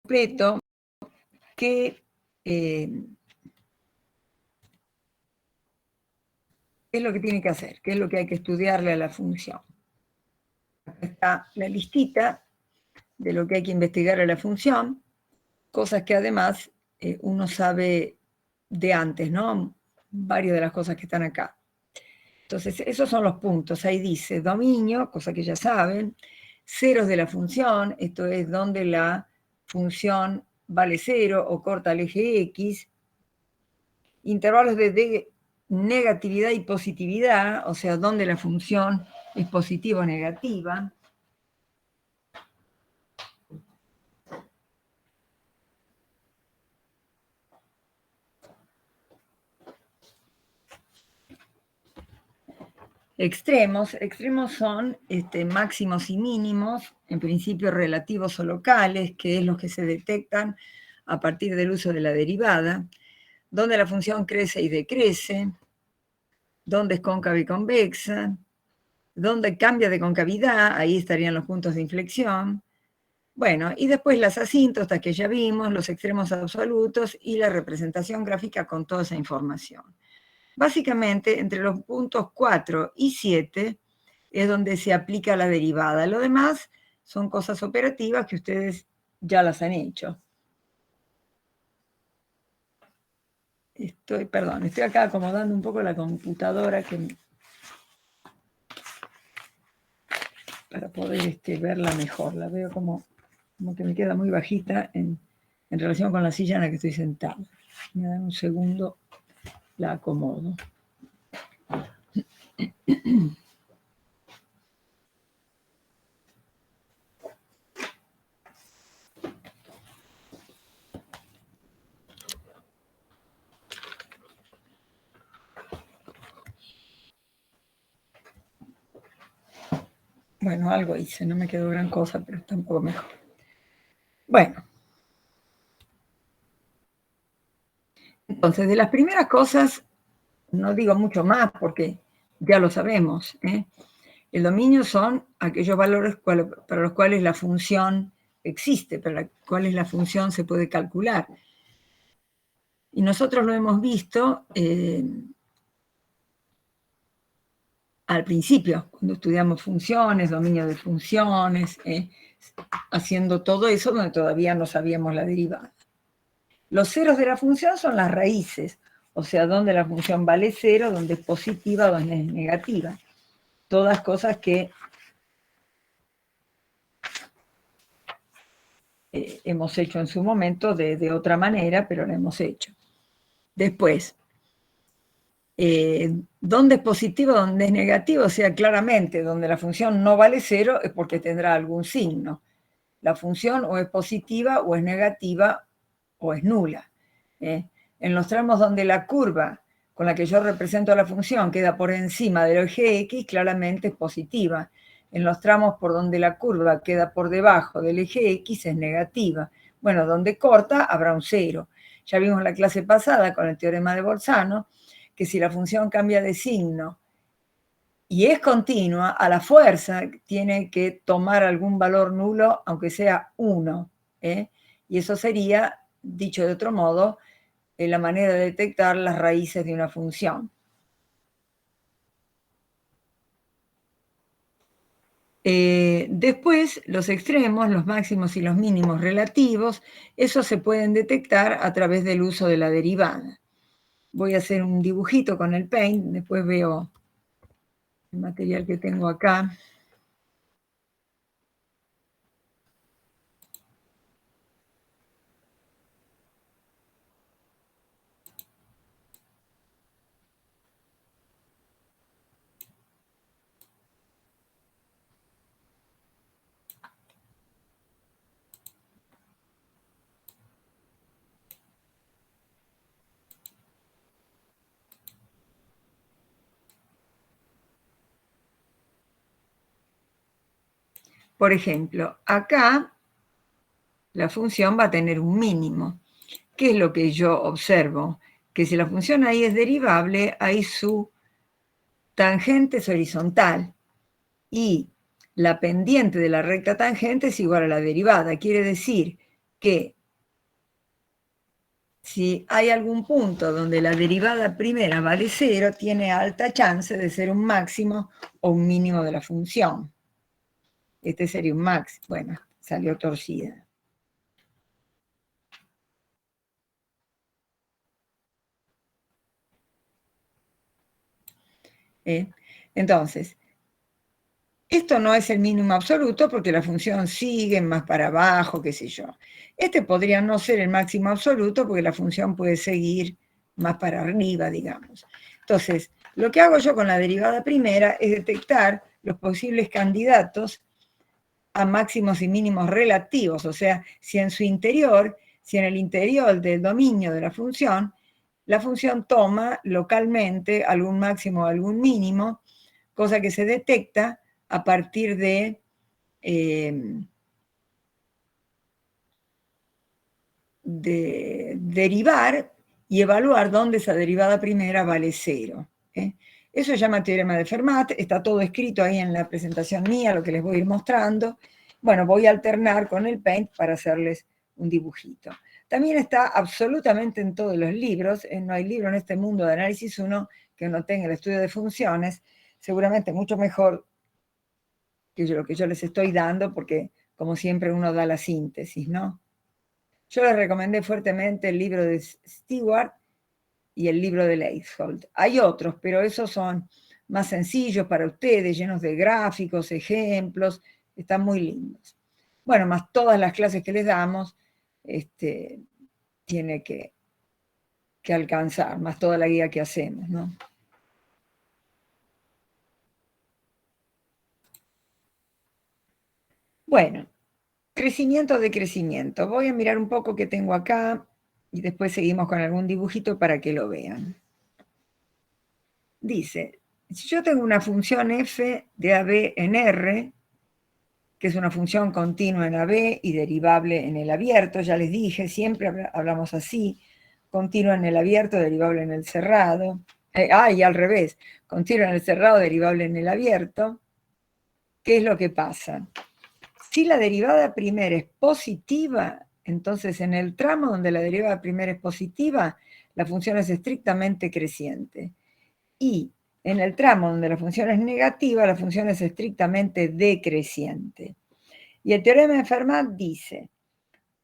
completo que ¿qué es lo que tiene que hacer? ¿Qué es lo que hay que estudiarle a la función? Acá está la listita de lo que hay que investigar a la función, cosas que además uno sabe de antes, ¿no? Varias de las cosas que están acá. Entonces, esos son los puntos. Ahí dice dominio, cosa que ya saben, ceros de la función, esto es donde la función vale cero o corta el eje X, intervalos de negatividad y positividad, o sea, donde la función es positiva o negativa. Extremos son máximos y mínimos, en principio relativos o locales, que es los que se detectan a partir del uso de la derivada, donde la función crece y decrece, donde es cóncava y convexa, donde cambia de concavidad, ahí estarían los puntos de inflexión. Bueno, y después las asíntotas que ya vimos, los extremos absolutos y la representación gráfica con toda esa información. Básicamente, entre los puntos 4 y 7 es donde se aplica la derivada. Lo demás son cosas operativas que ustedes ya las han hecho. Estoy acá acomodando un poco la computadora para poder verla mejor. La veo como que me queda muy bajita en relación con la silla en la que estoy sentada. Me dan un segundo, la acomodo. Bueno, algo hice, no me quedó gran cosa, pero está un poco mejor. Bueno. Entonces, de las primeras cosas, no digo mucho más porque ya lo sabemos, El dominio son aquellos valores para los cuales la función existe, para los cuales la función se puede calcular. Y nosotros lo hemos visto al principio, cuando estudiamos funciones, dominio de funciones, haciendo todo eso donde todavía no sabíamos la derivada. Los ceros de la función son las raíces, o sea, donde la función vale cero, donde es positiva, donde es negativa. Todas cosas que hemos hecho en su momento de otra manera, pero lo hemos hecho. Después, donde es positivo, donde es negativo, o sea, claramente, donde la función no vale cero es porque tendrá algún signo. La función o es positiva, o es negativa, o es nula. En los tramos donde la curva con la que yo represento la función queda por encima del eje X, claramente es positiva. En los tramos por donde la curva queda por debajo del eje X es negativa. Bueno, donde corta habrá un cero. Ya vimos en la clase pasada con el teorema de Bolzano que si la función cambia de signo y es continua, a la fuerza tiene que tomar algún valor nulo, aunque sea 1. Y eso sería, dicho de otro modo, la manera de detectar las raíces de una función. Después, los extremos, los máximos y los mínimos relativos, esos se pueden detectar a través del uso de la derivada. Voy a hacer un dibujito con el Paint, después veo el material que tengo acá. Por ejemplo, acá la función va a tener un mínimo. ¿Qué es lo que yo observo? Que si la función ahí es derivable, ahí su tangente es horizontal y la pendiente de la recta tangente es igual a la derivada. Quiere decir que Si hay algún punto donde la derivada primera vale 0, tiene alta chance de ser un máximo o un mínimo de la función. Este sería un máximo. Bueno, salió torcida. Entonces, esto no es el mínimo absoluto porque la función sigue más para abajo, qué sé yo. Este podría no ser el máximo absoluto porque la función puede seguir más para arriba, digamos. Entonces, lo que hago yo con la derivada primera es detectar los posibles candidatos a máximos y mínimos relativos, o sea, si en su interior, si en el interior del dominio de la función toma localmente algún máximo o algún mínimo, cosa que se detecta a partir de derivar y evaluar dónde esa derivada primera vale 0. Eso se llama teorema de Fermat, está todo escrito ahí en la presentación mía, lo que les voy a ir mostrando. Bueno, voy a alternar con el Paint para hacerles un dibujito. También está absolutamente en todos los libros, no hay libro en este mundo de análisis 1 que no tenga el estudio de funciones, seguramente mucho mejor que lo que yo les estoy dando, porque como siempre uno da la síntesis, ¿no? Yo les recomendé fuertemente el libro de Stewart y el libro de Leithold. Hay otros, pero esos son más sencillos para ustedes, llenos de gráficos, ejemplos, están muy lindos. Bueno, más todas las clases que les damos, tiene que alcanzar, más toda la guía que hacemos, ¿no? Bueno, crecimiento de crecimiento. Voy a mirar un poco qué tengo acá y después seguimos con algún dibujito para que lo vean. Dice, si yo tengo una función f de AB en R, que es una función continua en AB y derivable en el abierto, ya les dije, siempre hablamos así, continua en el abierto, derivable en el cerrado, y al revés, continua en el cerrado, derivable en el abierto. ¿Qué es lo que pasa? Si la derivada primera es positiva, entonces en el tramo donde la derivada primera es positiva, la función es estrictamente creciente. Y en el tramo donde la función es negativa, la función es estrictamente decreciente. Y el teorema de Fermat dice,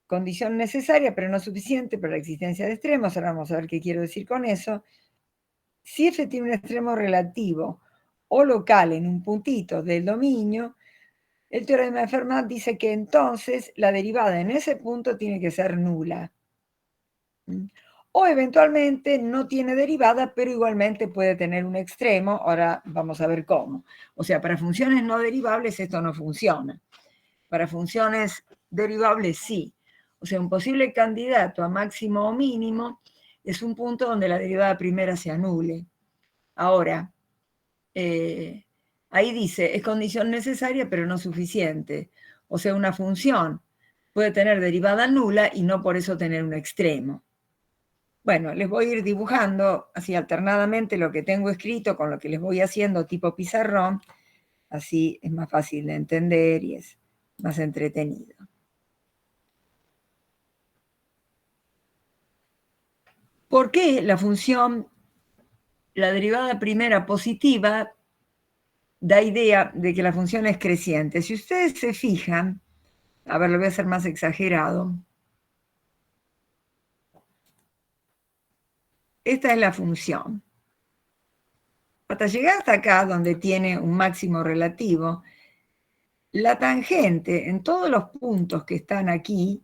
condición necesaria pero no suficiente para la existencia de extremos, ahora vamos a ver qué quiero decir con eso, si f tiene un extremo relativo o local en un puntito del dominio, el teorema de Fermat dice que entonces la derivada en ese punto tiene que ser nula. O eventualmente no tiene derivada, pero igualmente puede tener un extremo. Ahora vamos a ver cómo. O sea, para funciones no derivables esto no funciona. Para funciones derivables sí. O sea, un posible candidato a máximo o mínimo es un punto donde la derivada primera se anule. Ahora, ahí dice, es condición necesaria pero no suficiente. O sea, una función puede tener derivada nula y no por eso tener un extremo. Bueno, les voy a ir dibujando así alternadamente lo que tengo escrito con lo que les voy haciendo tipo pizarrón, así es más fácil de entender y es más entretenido. ¿Por qué la función, la derivada primera positiva, da idea de que la función es creciente? Si ustedes se fijan, a ver, lo voy a hacer más exagerado. Esta es la función. Hasta llegar hasta acá, donde tiene un máximo relativo, la tangente en todos los puntos que están aquí,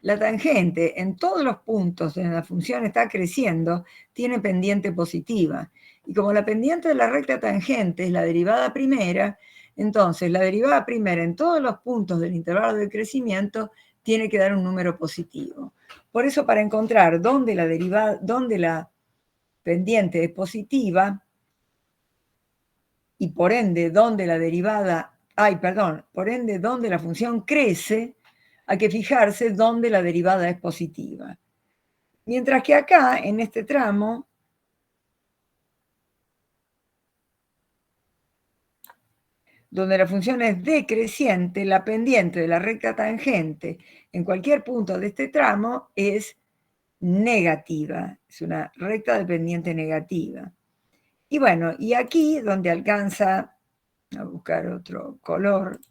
la tangente en todos los puntos donde la función está creciendo tiene pendiente positiva. Y como la pendiente de la recta tangente es la derivada primera, entonces la derivada primera en todos los puntos del intervalo de crecimiento tiene que dar un número positivo. Por eso, para encontrar dónde la pendiente es positiva, y por ende dónde la derivada, por ende dónde la función crece, hay que fijarse dónde la derivada es positiva. Mientras que acá, en este tramo, donde la función es decreciente, la pendiente de la recta tangente en cualquier punto de este tramo es negativa, es una recta de pendiente negativa. Y bueno, y aquí donde alcanza, a buscar otro color,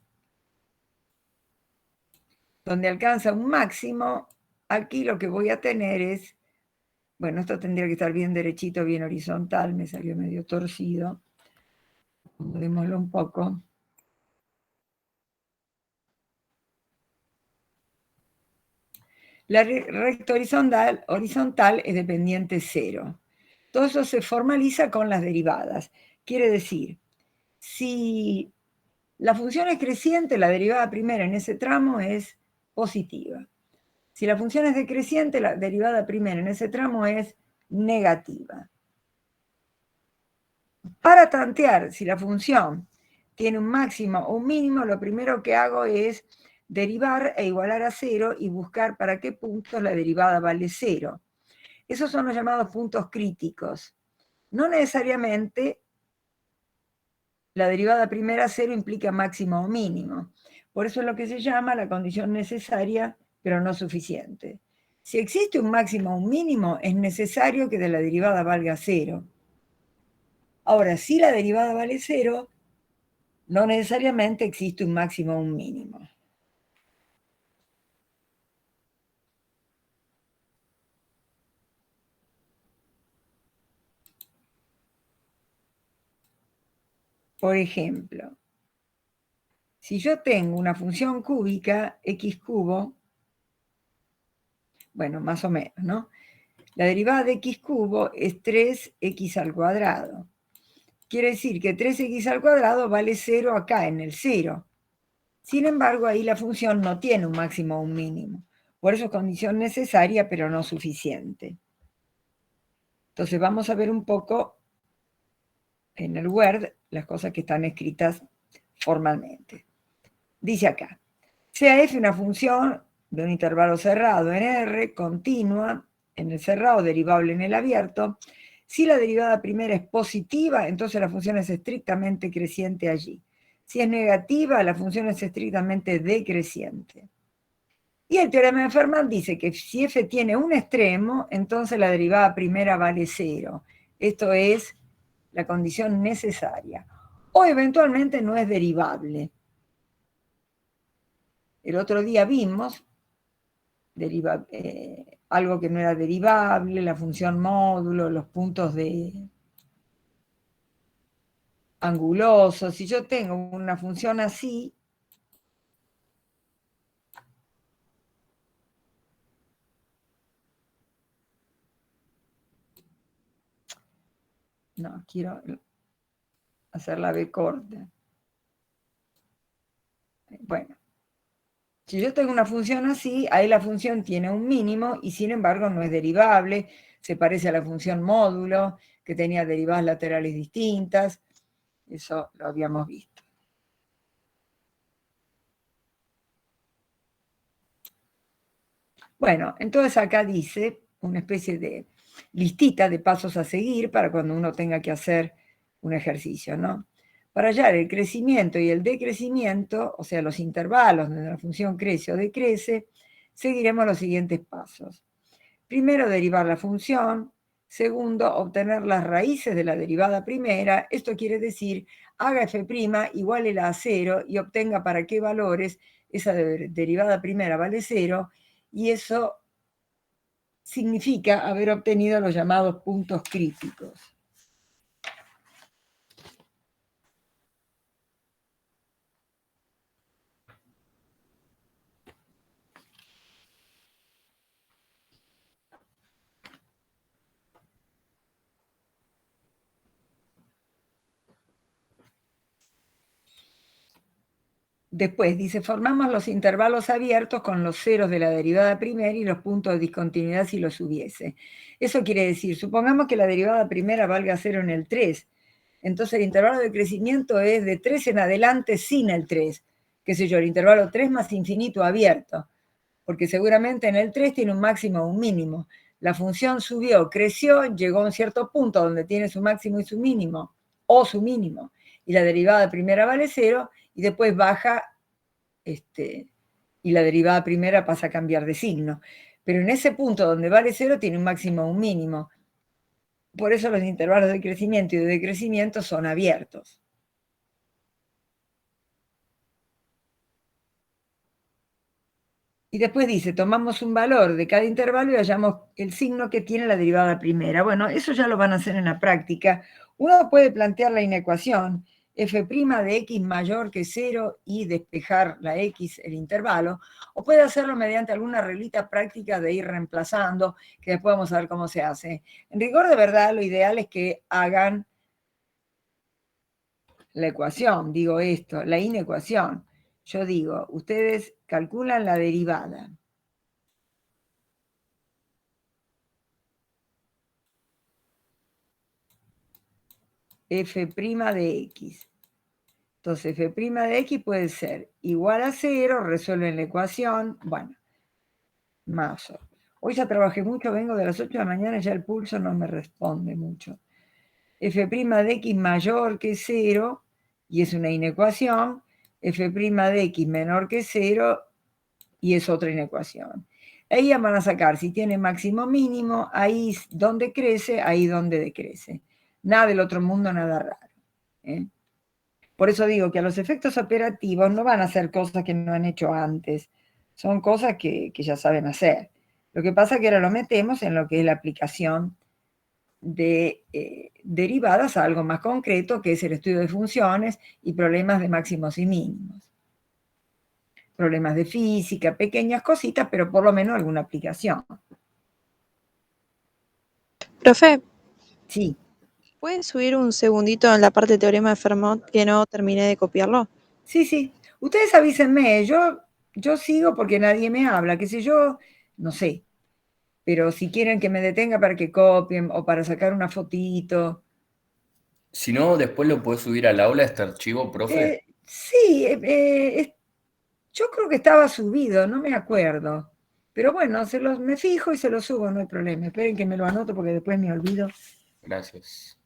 donde alcanza un máximo, aquí lo que voy a tener es, bueno, esto tendría que estar bien derechito, bien horizontal, me salió medio torcido, acomodémoslo un poco. La recta horizontal es de pendiente cero. Todo eso se formaliza con las derivadas. Quiere decir, si la función es creciente, la derivada primera en ese tramo es positiva. Si la función es decreciente, la derivada primera en ese tramo es negativa. Para tantear si la función tiene un máximo o un mínimo, lo primero que hago es derivar e igualar a cero y buscar para qué puntos la derivada vale cero. Esos son los llamados puntos críticos. No necesariamente la derivada primera a cero implica máximo o mínimo. Por eso es lo que se llama la condición necesaria, pero no suficiente. Si existe un máximo o un mínimo, es necesario que de la derivada valga cero. Ahora, si la derivada vale cero, no necesariamente existe un máximo o un mínimo. Por ejemplo, si yo tengo una función cúbica, x cubo, bueno, más o menos, ¿no? La derivada de x cubo es 3x al cuadrado. Quiere decir que 3x al cuadrado vale 0 acá, en el 0. Sin embargo, ahí la función no tiene un máximo o un mínimo. Por eso es condición necesaria, pero no suficiente. Entonces vamos a ver un poco en el Word las cosas que están escritas formalmente. Dice acá, sea f una función de un intervalo cerrado en R, continua en el cerrado, derivable en el abierto. Si la derivada primera es positiva, entonces la función es estrictamente creciente allí. Si es negativa, la función es estrictamente decreciente. Y el teorema de Fermat dice que si f tiene un extremo, entonces la derivada primera vale cero. Esto es la condición necesaria. O eventualmente no es derivable. El otro día vimos algo que no era derivable, la función módulo, los puntos de angulosos. Si yo tengo una función así, no, quiero hacer la B corta. Bueno, si yo tengo una función así, ahí la función tiene un mínimo y sin embargo no es derivable, se parece a la función módulo, que tenía derivadas laterales distintas, eso lo habíamos visto. Bueno, entonces acá dice una especie de listita de pasos a seguir para cuando uno tenga que hacer un ejercicio, ¿no? Para hallar el crecimiento y el decrecimiento, o sea, los intervalos donde la función crece o decrece, seguiremos los siguientes pasos. Primero, derivar la función. Segundo, obtener las raíces de la derivada primera. Esto quiere decir, haga f' igual a 0 y obtenga para qué valores esa derivada primera vale 0, y eso significa haber obtenido los llamados puntos críticos. Después dice, formamos los intervalos abiertos con los ceros de la derivada primera y los puntos de discontinuidad si los hubiese. Eso quiere decir, supongamos que la derivada primera valga 0 en el 3. Entonces el intervalo de crecimiento es de 3 en adelante sin el 3. Qué sé yo, el intervalo 3 más infinito abierto. Porque seguramente en el 3 tiene un máximo o un mínimo. La función subió, creció, llegó a un cierto punto donde tiene su máximo y su mínimo, o su mínimo. y la derivada primera vale 0, y después baja y la derivada primera pasa a cambiar de signo. Pero en ese punto donde vale 0 tiene un máximo o un mínimo. Por eso los intervalos de crecimiento y de decrecimiento son abiertos. Y después dice, tomamos un valor de cada intervalo y hallamos el signo que tiene la derivada primera. Bueno, eso ya lo van a hacer en la práctica. Uno puede plantear la inecuación f' de x mayor que 0 y despejar la x, el intervalo, o puede hacerlo mediante alguna reglita práctica de ir reemplazando, que después vamos a ver cómo se hace. En rigor de verdad, lo ideal es que hagan la ecuación, digo esto, la inecuación. Yo digo, ustedes calculan la derivada. F' de x. Entonces, f' de x puede ser igual a 0, resuelven la ecuación, bueno, más. Hoy ya trabajé mucho, vengo de las 8 de la mañana y ya el pulso no me responde mucho. F' de x mayor que 0, y es una inecuación, f' de x menor que 0, y es otra inecuación. Ahí ya van a sacar si tiene máximo mínimo, ahí donde crece, ahí donde decrece. Nada del otro mundo, nada raro. Por eso digo que a los efectos operativos no van a hacer cosas que no han hecho antes, son cosas que ya saben hacer. Lo que pasa es que ahora lo metemos en lo que es la aplicación de derivadas a algo más concreto, que es el estudio de funciones y problemas de máximos y mínimos. Problemas de física, pequeñas cositas, pero por lo menos alguna aplicación. Profe, Sí. ¿puede subir un segundito en la parte de teorema de Fermat que no terminé de copiarlo? Sí, sí. Ustedes avísenme, yo sigo porque nadie me habla, qué sé yo, no sé. Pero si quieren que me detenga para que copien o para sacar una fotito. Si no, después lo podés subir al aula este archivo, profe. Sí, yo creo que estaba subido, no me acuerdo. Pero bueno, me fijo y se lo subo, no hay problema. Esperen que me lo anoto porque después me olvido. Gracias.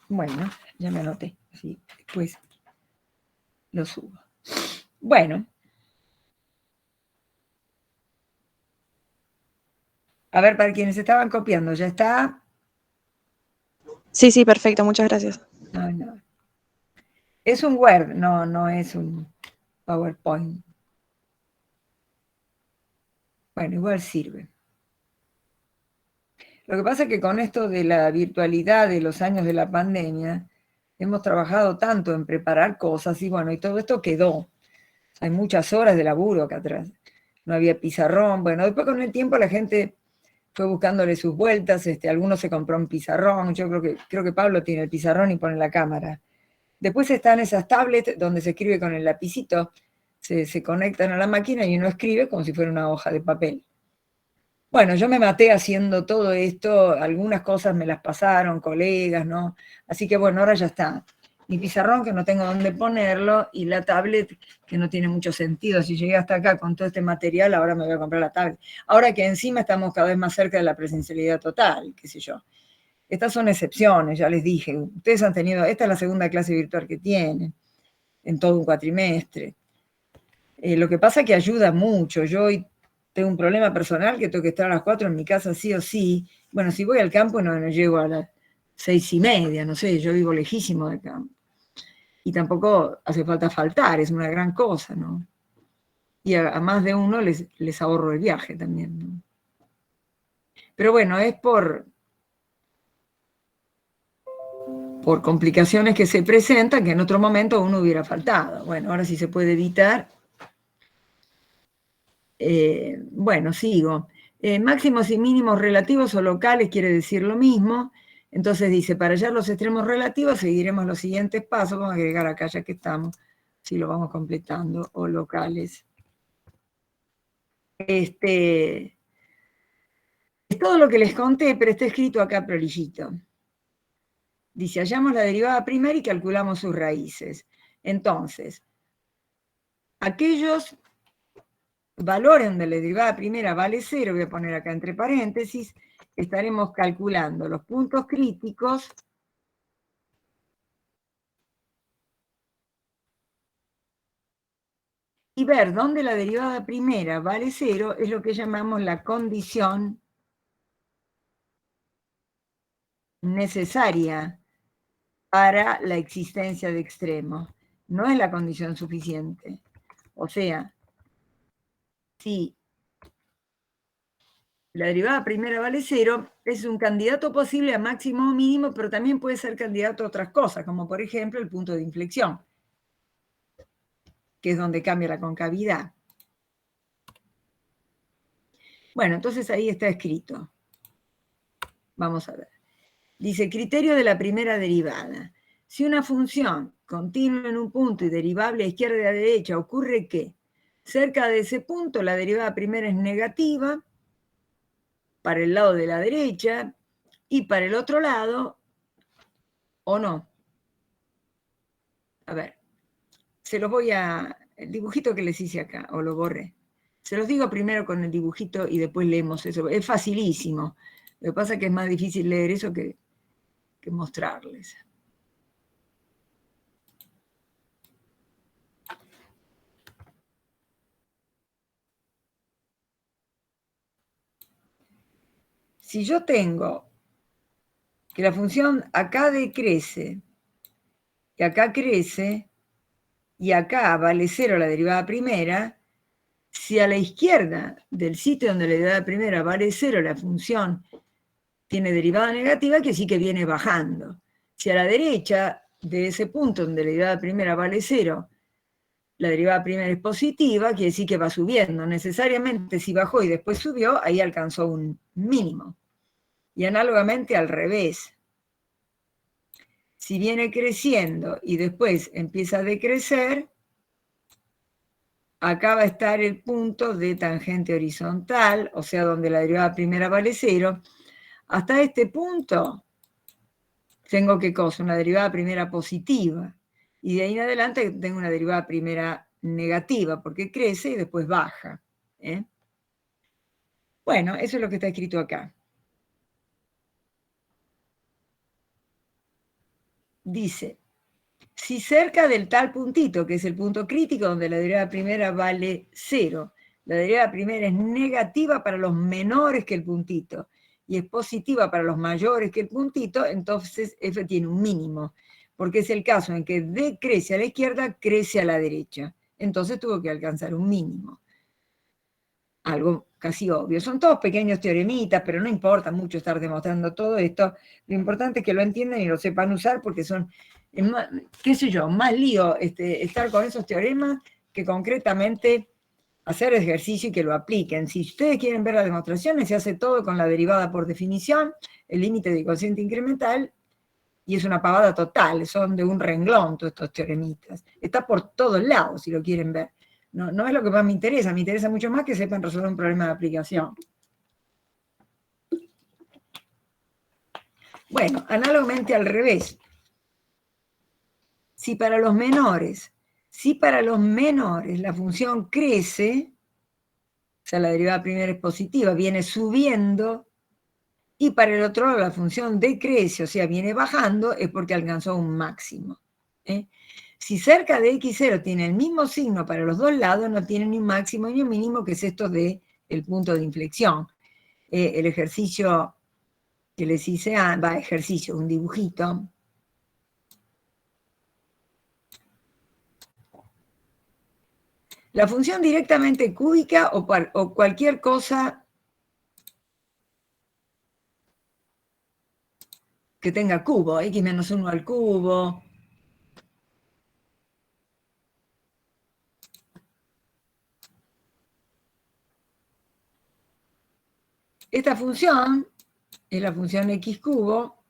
Bueno, ya me anoté, así después lo subo. Bueno. A ver, para quienes estaban copiando, ¿ya está? Sí, perfecto, muchas gracias. No. Es un Word, no es un PowerPoint. Bueno, igual sirve. Lo que pasa es que con esto de la virtualidad de los años de la pandemia, hemos trabajado tanto en preparar cosas y bueno, y todo esto quedó. Hay muchas horas de laburo acá atrás. No había pizarrón. Bueno, después con el tiempo la gente fue buscándole sus vueltas. Algunos se compró un pizarrón. Yo creo que Pablo tiene el pizarrón y pone la cámara. Después están esas tablets donde se escribe con el lapicito. Se conectan a la máquina y uno escribe como si fuera una hoja de papel. Bueno, yo me maté haciendo todo esto, algunas cosas me las pasaron colegas, ¿no? Así que bueno, ahora ya está. Mi pizarrón que no tengo dónde ponerlo y la tablet que no tiene mucho sentido. Si llegué hasta acá con todo este material, ahora me voy a comprar la tablet. Ahora que encima estamos cada vez más cerca de la presencialidad total, qué sé yo. Estas son excepciones, ya les dije. Ustedes han tenido, esta es la segunda clase virtual que tienen en todo un cuatrimestre. Lo que pasa es que ayuda mucho. Yo hoy tengo un problema personal que tengo que estar a las 4 en mi casa sí o sí. Bueno, si voy al campo no llego a las 6:30, no sé, yo vivo lejísimo del campo. Y tampoco hace falta faltar, es una gran cosa, ¿no? Y a más de uno les ahorro el viaje también, ¿no? Pero bueno, es por complicaciones que se presentan que en otro momento uno hubiera faltado. Bueno, ahora sí se puede evitar. Bueno, sigo. Máximos y mínimos relativos o locales quiere decir lo mismo. Entonces dice, para hallar los extremos relativos seguiremos los siguientes pasos. Vamos a agregar acá ya que estamos, si lo vamos completando, o locales. Es todo lo que les conté, pero está escrito acá prolijito. Dice, hallamos la derivada primaria y calculamos sus raíces. Entonces, aquellos valores donde la derivada primera vale 0, voy a poner acá entre paréntesis, estaremos calculando los puntos críticos y ver dónde la derivada primera vale 0 es lo que llamamos la condición necesaria para la existencia de extremos. No es la condición suficiente. O sea, si la derivada primera vale 0, es un candidato posible a máximo o mínimo, pero también puede ser candidato a otras cosas, como por ejemplo el punto de inflexión, que es donde cambia la concavidad. Bueno, entonces ahí está escrito. Vamos a ver. Dice, criterio de la primera derivada. Si una función continua en un punto y derivable a izquierda y a derecha, ocurre que cerca de ese punto la derivada primera es negativa para el lado de la derecha y para el otro lado, ¿o no? A ver, se los voy a... El dibujito que les hice acá, o lo borré. Se los digo primero con el dibujito y después leemos eso. Es facilísimo. Lo que pasa es que es más difícil leer eso que mostrarles. Si yo tengo que la función acá decrece, y acá crece, y acá vale 0 la derivada primera, si a la izquierda del sitio donde la derivada primera vale 0 la función tiene derivada negativa, que sí que viene bajando. Si a la derecha de ese punto donde la derivada primera vale 0, la derivada primera es positiva, quiere decir que va subiendo. Necesariamente si bajó y después subió, ahí alcanzó un mínimo. Y análogamente al revés. Si viene creciendo y después empieza a decrecer, acá va a estar el punto de tangente horizontal, o sea, donde la derivada primera vale 0. Hasta este punto tengo ¿qué cosa? Una derivada primera positiva. Y de ahí en adelante tengo una derivada primera negativa, porque crece y después baja. Bueno, eso es lo que está escrito acá. Dice, si cerca del tal puntito, que es el punto crítico donde la derivada primera vale 0, la derivada primera es negativa para los menores que el puntito y es positiva para los mayores que el puntito, entonces f tiene un mínimo, porque es el caso en que d crece a la izquierda, crece a la derecha. Entonces tuvo que alcanzar un mínimo. Algo casi obvio. Son todos pequeños teoremitas, pero no importa mucho estar demostrando todo esto. Lo importante es que lo entiendan y lo sepan usar, porque son, qué sé yo, más lío estar con esos teoremas que concretamente hacer ejercicio y que lo apliquen. Si ustedes quieren ver las demostraciones, se hace todo con la derivada por definición, el límite de cociente incremental, y es una pavada total, son de un renglón todos estos teoremitas. Está por todos lados, si lo quieren ver. No es lo que más me interesa mucho más que sepan resolver un problema de aplicación. Bueno, análogamente al revés. Si para los menores la función crece, o sea, la derivada primera es positiva, viene subiendo, y para el otro lado la función decrece, o sea, viene bajando, es porque alcanzó un máximo. Si cerca de x0 tiene el mismo signo para los dos lados, no tiene ni un máximo ni un mínimo, que es esto del punto de inflexión. El ejercicio que les hice, ejercicio, un dibujito. La función directamente cúbica o cualquier cosa que tenga cubo, x menos 1 al cubo. Esta función es la función x cubo.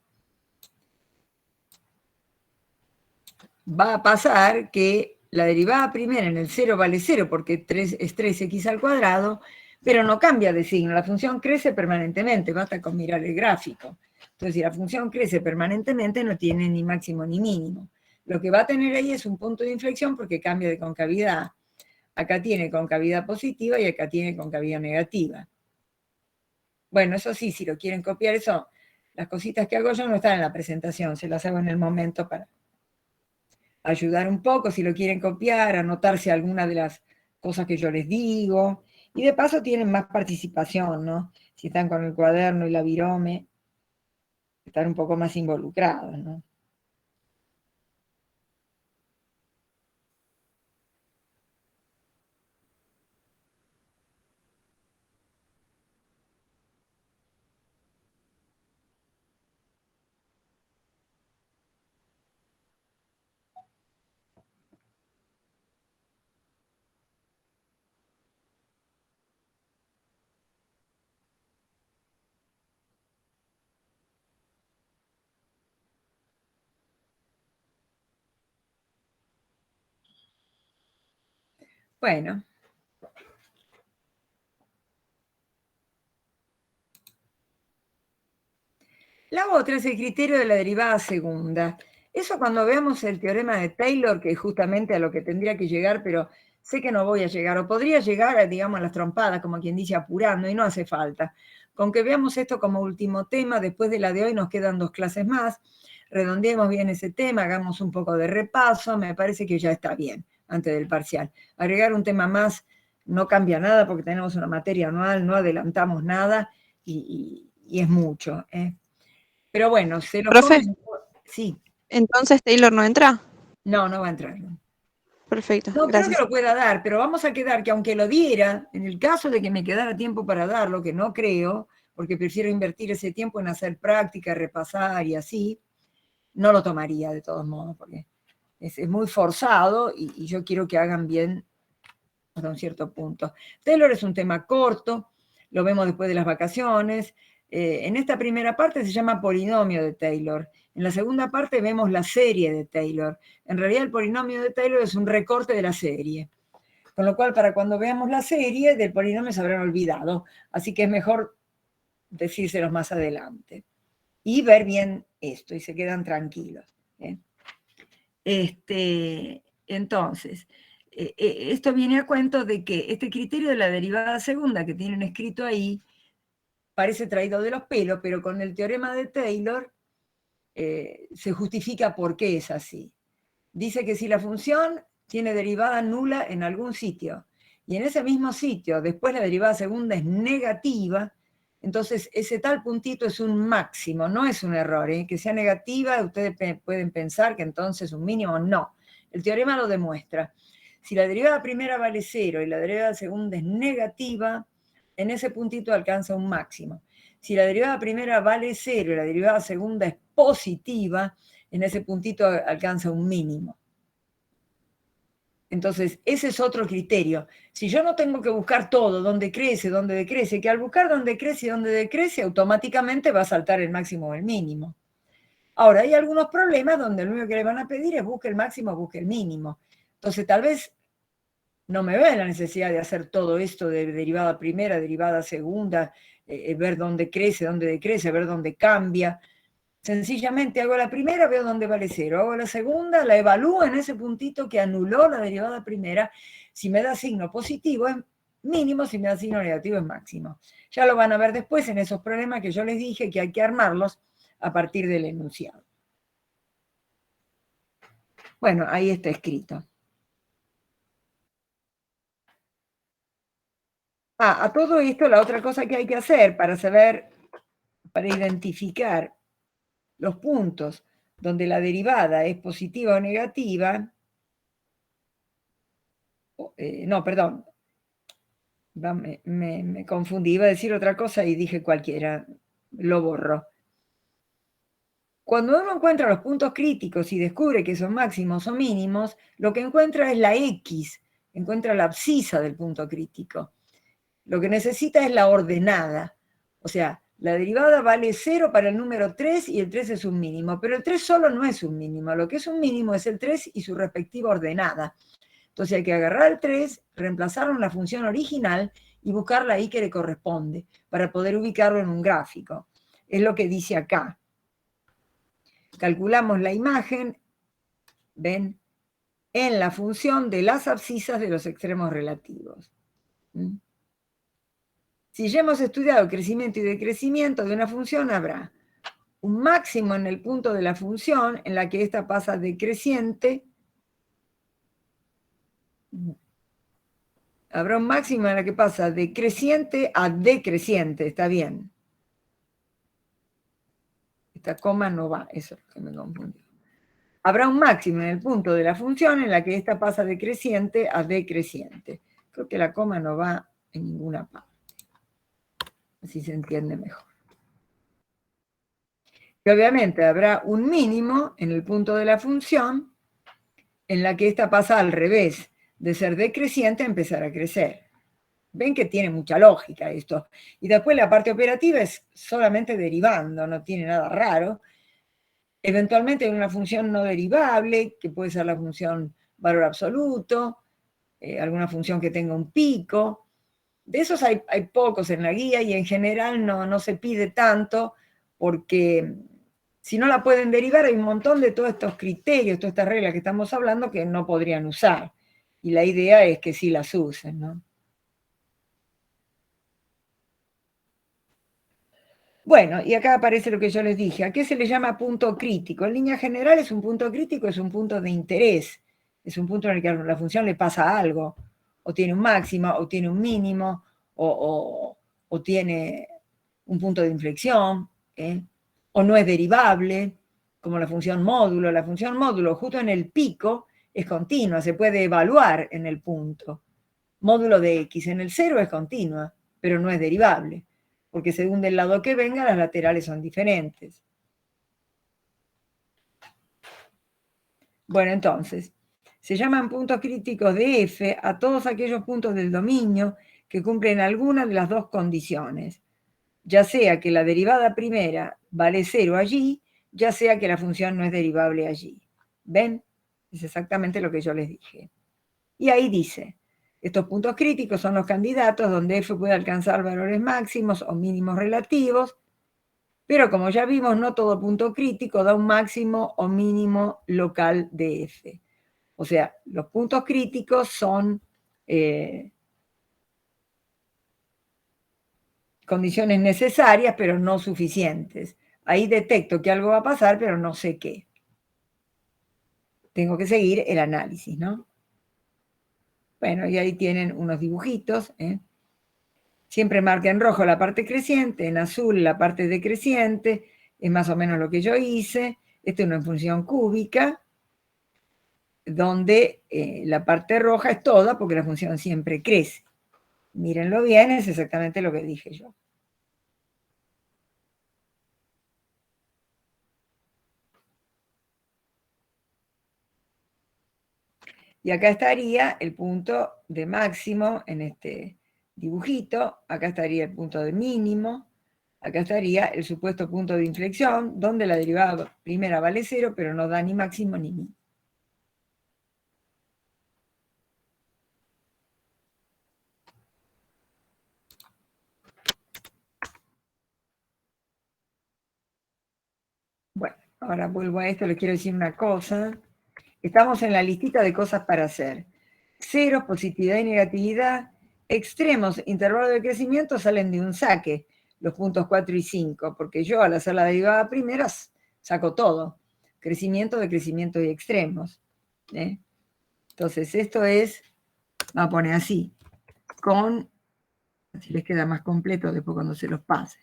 Va a pasar que la derivada primera en el 0 vale 0 porque es 3x al cuadrado, pero no cambia de signo. La función crece permanentemente, basta con mirar el gráfico. Entonces, si la función crece permanentemente, no tiene ni máximo ni mínimo. Lo que va a tener ahí es un punto de inflexión porque cambia de concavidad. Acá tiene concavidad positiva y acá tiene concavidad negativa. Bueno, eso sí, si lo quieren copiar, eso, las cositas que hago yo no están en la presentación, se las hago en el momento para ayudar un poco, si lo quieren copiar, anotarse alguna de las cosas que yo les digo, y de paso tienen más participación, ¿no? Si están con el cuaderno y la virome, están un poco más involucrados, ¿no? Bueno. La otra es el criterio de la derivada segunda. Eso cuando veamos el teorema de Taylor, que es justamente a lo que tendría que llegar, pero sé que no voy a llegar, o podría llegar, digamos, a las trompadas, como quien dice, apurando, y no hace falta. Con que veamos esto como último tema, después de la de hoy nos quedan 2 clases más, redondeemos bien ese tema, hagamos un poco de repaso, me parece que ya está bien, antes del parcial. Agregar un tema más no cambia nada porque tenemos una materia anual, no adelantamos nada, y es mucho, ¿eh? Pero bueno, se los Profe, comento. Sí, entonces Taylor no entra. no, no va a entrar. No, Perfecto, no creo que gracias. lo pueda dar, pero vamos a quedar que aunque lo diera, en el caso de que me quedara tiempo para darlo, que no creo, porque prefiero invertir ese tiempo en hacer práctica, repasar y así, no lo tomaría de todos modos, porque es muy forzado y yo quiero que hagan bien hasta un cierto punto. Taylor es un tema corto, lo vemos después de las vacaciones. En esta primera parte se llama polinomio de Taylor. En la segunda parte vemos la serie de Taylor. En realidad el polinomio de Taylor es un recorte de la serie. Con lo cual, para cuando veamos la serie, del polinomio se habrán olvidado. Así que es mejor decírselos más adelante. Y ver bien esto, y se quedan tranquilos. Entonces, esto viene a cuento de que este criterio de la derivada segunda que tienen escrito ahí parece traído de los pelos, pero con el teorema de Taylor se justifica por qué es así. Dice que si la función tiene derivada nula en algún sitio, y en ese mismo sitio después la derivada segunda es negativa, entonces ese tal puntito es un máximo, no es un error. Que sea negativa, ustedes pueden pensar que entonces un mínimo, no. El teorema lo demuestra. Si la derivada primera vale 0 y la derivada segunda es negativa, en ese puntito alcanza un máximo. Si la derivada primera vale 0 y la derivada segunda es positiva, en ese puntito alcanza un mínimo. Entonces, ese es otro criterio. Si yo no tengo que buscar todo, dónde crece, dónde decrece, que al buscar dónde crece y dónde decrece, automáticamente va a saltar el máximo o el mínimo. Ahora, hay algunos problemas donde lo único que le van a pedir es busque el máximo, busque el mínimo. Entonces, tal vez no me veo la necesidad de hacer todo esto de derivada primera, derivada segunda, ver dónde crece, dónde decrece, ver dónde cambia. Sencillamente hago la primera, veo dónde vale 0. Hago la segunda, la evalúo en ese puntito que anuló la derivada primera. Si me da signo positivo es mínimo, si me da signo negativo es máximo. Ya lo van a ver después en esos problemas que yo les dije que hay que armarlos a partir del enunciado. Bueno, ahí está escrito. A todo esto, la otra cosa que hay que hacer para saber, para identificar los puntos donde la derivada es positiva o negativa, no, perdón, me confundí, iba a decir otra cosa y dije cualquiera, lo borro. Cuando uno encuentra los puntos críticos y descubre que son máximos o mínimos, lo que encuentra es la X, encuentra la abscisa del punto crítico. Lo que necesita es la ordenada, o sea, la derivada vale 0 para el número 3 y el 3 es un mínimo, pero el 3 solo no es un mínimo, lo que es un mínimo es el 3 y su respectiva ordenada. Entonces hay que agarrar el 3, reemplazarlo en la función original y buscarla ahí que le corresponde para poder ubicarlo en un gráfico. Es lo que dice acá. Calculamos la imagen ¿Ven? En la función de las abscisas de los extremos relativos. ¿Mm? Si ya hemos estudiado crecimiento y decrecimiento de una función, habrá un máximo en el punto de la función en la que ésta pasa de creciente. Habrá un máximo en la que pasa de creciente a decreciente, está bien. Esta coma no va, eso es lo que me confundió. Habrá un máximo en el punto de la función en la que ésta pasa de creciente a decreciente. Creo que la coma no va en ninguna parte. Así se entiende mejor. Y obviamente habrá un mínimo en el punto de la función en la que ésta pasa al revés, de ser decreciente a empezar a crecer. Ven que tiene mucha lógica esto. Y después la parte operativa es solamente derivando, no tiene nada raro. Eventualmente hay una función no derivable, que puede ser la función valor absoluto, alguna función que tenga un pico. De esos hay pocos en la guía y en general no se pide tanto, porque si no la pueden derivar hay un montón de todos estos criterios, todas estas reglas que estamos hablando que no podrían usar. Y la idea es que sí las usen, ¿no? Bueno, y acá aparece lo que yo les dije. ¿A qué se le llama punto crítico? En líneas generales, un punto crítico es un punto de interés. Es un punto en el que a la función le pasa algo. O tiene un máximo, o tiene un mínimo, o tiene un punto de inflexión, o no es derivable, como la función módulo. La función módulo, justo en el pico, es continua, se puede evaluar en el punto. Módulo de x en el 0 es continua, pero no es derivable, porque según del lado que venga, las laterales son diferentes. Bueno, entonces, se llaman puntos críticos de f a todos aquellos puntos del dominio que cumplen alguna de las dos condiciones, ya sea que la derivada primera vale 0 allí, ya sea que la función no es derivable allí. ¿Ven? Es exactamente lo que yo les dije. Y ahí dice, estos puntos críticos son los candidatos donde f puede alcanzar valores máximos o mínimos relativos, pero como ya vimos, no todo punto crítico da un máximo o mínimo local de f. O sea, los puntos críticos son condiciones necesarias, pero no suficientes. Ahí detecto que algo va a pasar, pero no sé qué. Tengo que seguir el análisis, ¿no? Bueno, y ahí tienen unos dibujitos, Siempre marca en rojo la parte creciente, en azul la parte decreciente, es más o menos lo que yo hice. Esta es una función cúbica, donde la parte roja es toda, porque la función siempre crece. Mírenlo bien, es exactamente lo que dije yo. Y acá estaría el punto de máximo en este dibujito, acá estaría el punto de mínimo, acá estaría el supuesto punto de inflexión, donde la derivada primera vale 0, pero no da ni máximo ni mínimo. Bueno, ahora vuelvo a esto, les quiero decir una cosa. Estamos en la listita de cosas para hacer. Ceros, positividad y negatividad, extremos, intervalo de crecimiento salen de un saque, los puntos 4 y 5, porque yo al hacer la derivada primera saco todo, crecimiento, decrecimiento y extremos. Entonces esto es, vamos a poner así, con, si les queda más completo después cuando se los pase,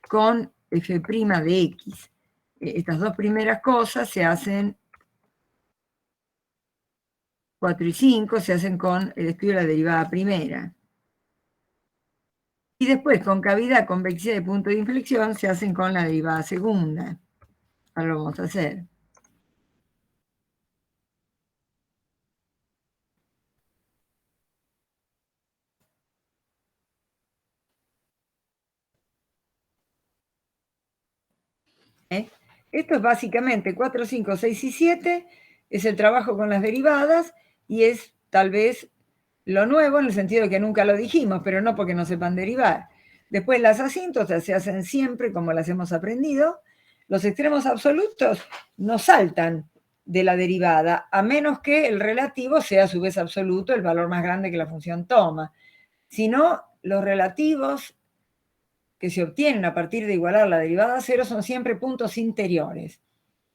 con f' de x. Estas dos primeras cosas se hacen 4 y 5 se hacen con el estudio de la derivada primera. Y después, con cavidad, convexidad y punto de inflexión, se hacen con la derivada segunda. Ahora lo vamos a hacer. Esto es básicamente 4, 5, 6 y 7, es el trabajo con las derivadas y es tal vez lo nuevo en el sentido de que nunca lo dijimos, pero no porque no sepan derivar. Después las asíntotas se hacen siempre como las hemos aprendido. Los extremos absolutos no saltan, de la derivada, a menos que el relativo sea a su vez absoluto, el valor más grande que la función toma. Si no, los relativos que se obtienen a partir de igualar la derivada a cero son siempre puntos interiores.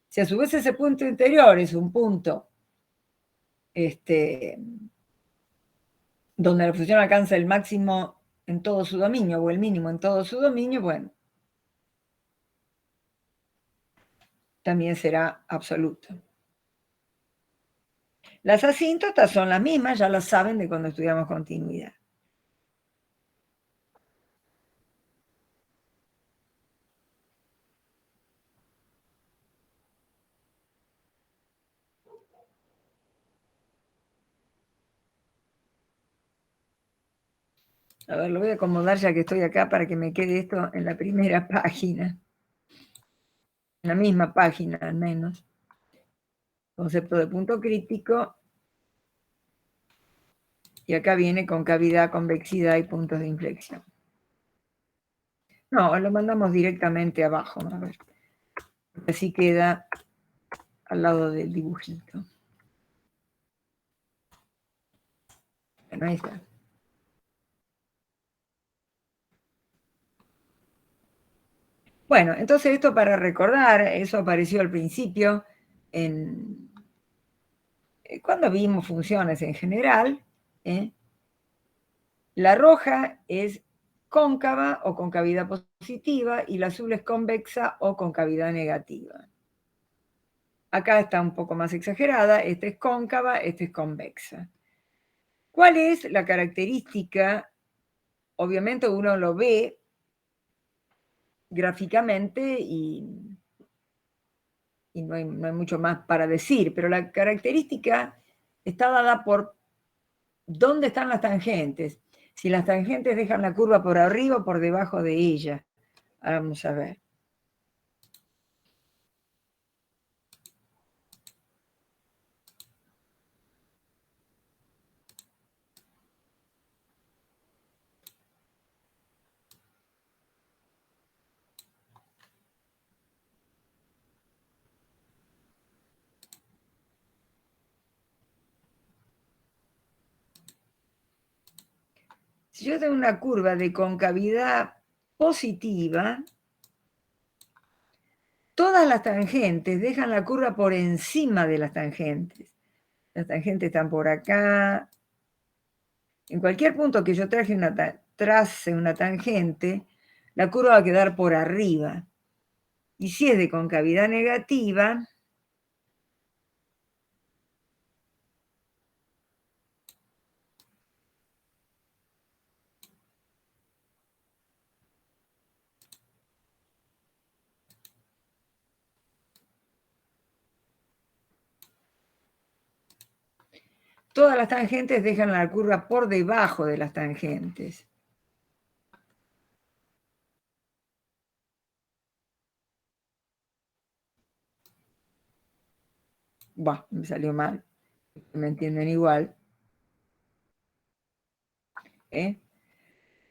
Si a su vez ese punto interior es un punto donde la función alcanza el máximo en todo su dominio o el mínimo en todo su dominio, bueno, también será absoluto. Las asíntotas son las mismas, ya las saben de cuando estudiamos continuidad. A ver, lo voy a acomodar ya que estoy acá para que me quede esto en la primera página. En la misma página, al menos. Concepto de punto crítico. Y acá viene concavidad, convexidad y puntos de inflexión. No, lo mandamos directamente abajo. A ver. Así queda al lado del dibujito. Bueno, ahí está. Bueno, entonces esto para recordar, eso apareció al principio cuando vimos funciones en general. La roja es cóncava o concavidad positiva y la azul es convexa o concavidad negativa. Acá está un poco más exagerada, esta es cóncava, esta es convexa. ¿Cuál es la característica? Obviamente uno lo ve gráficamente y no hay mucho más para decir, pero la característica está dada por dónde están las tangentes. Si las tangentes dejan la curva por arriba o por debajo de ella. Ahora vamos a ver. Si yo tengo una curva de concavidad positiva, todas las tangentes dejan la curva por encima de las tangentes. Las tangentes están por acá. En cualquier punto que yo trace una tangente, la curva va a quedar por arriba. Y si es de concavidad negativa, todas las tangentes dejan la curva por debajo de las tangentes. Bueno, me salió mal. Me entienden igual.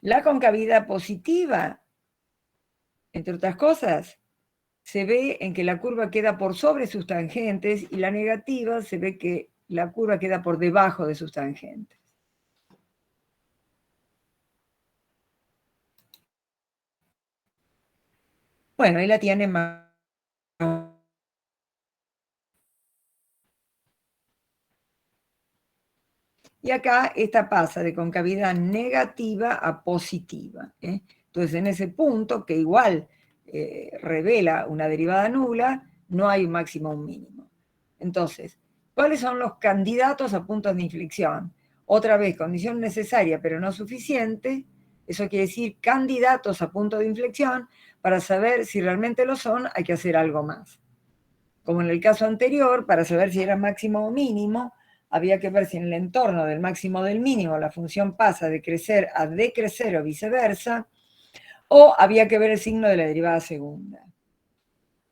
La concavidad positiva, entre otras cosas, se ve en que la curva queda por sobre sus tangentes y la negativa se ve que la curva queda por debajo de sus tangentes. Bueno, ahí la tiene más. Y acá esta pasa de concavidad negativa a positiva. Entonces, en ese punto, que igual revela una derivada nula, no hay un máximo o un mínimo. Entonces, ¿cuáles son los candidatos a puntos de inflexión? Otra vez, condición necesaria pero no suficiente. Eso quiere decir candidatos a punto de inflexión. Para saber si realmente lo son, hay que hacer algo más. Como en el caso anterior, para saber si era máximo o mínimo, había que ver si en el entorno del máximo o del mínimo la función pasa de crecer a decrecer o viceversa, o había que ver el signo de la derivada segunda.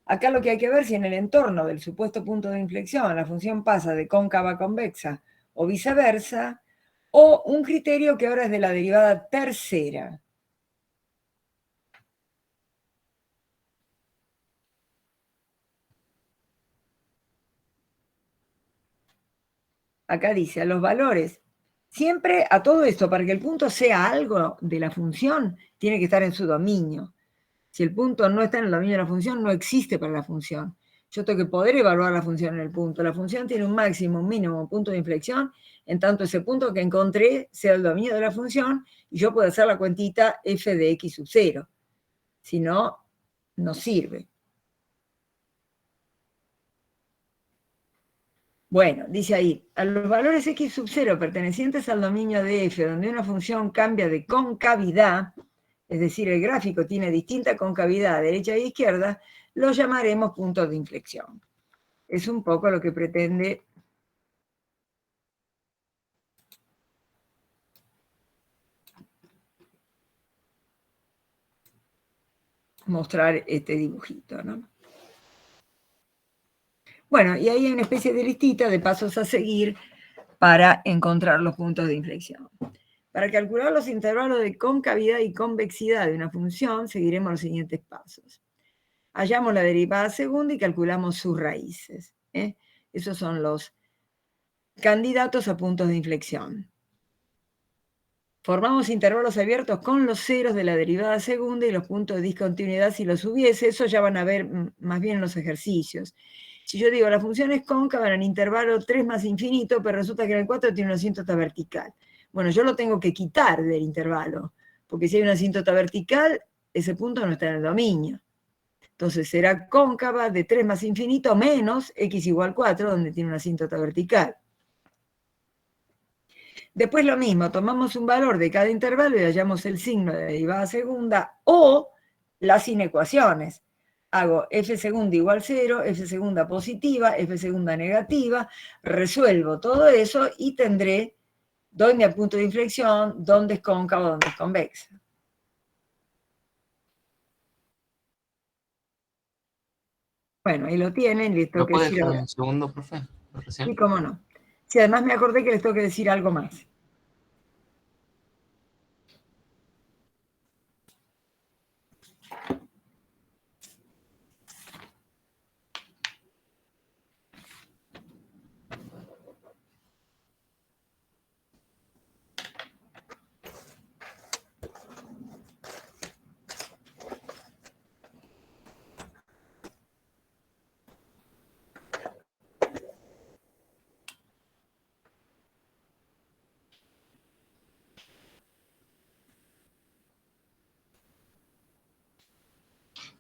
Acá lo que hay que ver si en el entorno del supuesto punto de inflexión la función pasa de cóncava a convexa o viceversa, o un criterio que ahora es de la derivada tercera. acá dice, a los valores, siempre a todo esto, para que el punto sea algo de la función, tiene que estar en su dominio. Si el punto no está en el dominio de la función, no existe para la función. Yo tengo que poder evaluar la función en el punto. La función tiene un máximo, un mínimo, un punto de inflexión, en tanto ese punto que encontré sea el dominio de la función, y yo puedo hacer la cuentita f de x sub 0. Si no, no sirve. Bueno, dice ahí, a los valores x sub 0 pertenecientes al dominio de f, donde una función cambia de concavidad, es decir, el gráfico tiene distinta concavidad a derecha e izquierda, lo llamaremos puntos de inflexión. Es un poco lo que pretende mostrar este dibujito, ¿no? Bueno, y ahí hay una especie de listita de pasos a seguir para encontrar los puntos de inflexión. Para calcular los intervalos de concavidad y convexidad de una función, seguiremos los siguientes pasos. Hallamos la derivada segunda y calculamos sus raíces. Esos son los candidatos a puntos de inflexión. Formamos intervalos abiertos con los ceros de la derivada segunda y los puntos de discontinuidad si los hubiese. Eso ya van a ver más bien en los ejercicios. Si yo digo, la función es cóncava en el intervalo 3 más infinito, pero resulta que en el 4 tiene una asíntota vertical. Bueno, yo lo tengo que quitar del intervalo, porque si hay una asíntota vertical, ese punto no está en el dominio. Entonces será cóncava de 3 más infinito menos x igual 4, donde tiene una asíntota vertical. Después lo mismo, tomamos un valor de cada intervalo y hallamos el signo de la derivada segunda o las inecuaciones. Hago f segunda igual 0, f segunda positiva, f segunda negativa, resuelvo todo eso y tendré dónde hay punto de inflexión, dónde es cóncava, dónde es convexa. Bueno, ahí lo tienen, les tengo ¿No que puede decir dejar ahora. un segundo, profe? Sí, cómo no. Sí, además me acordé que les tengo que decir algo más.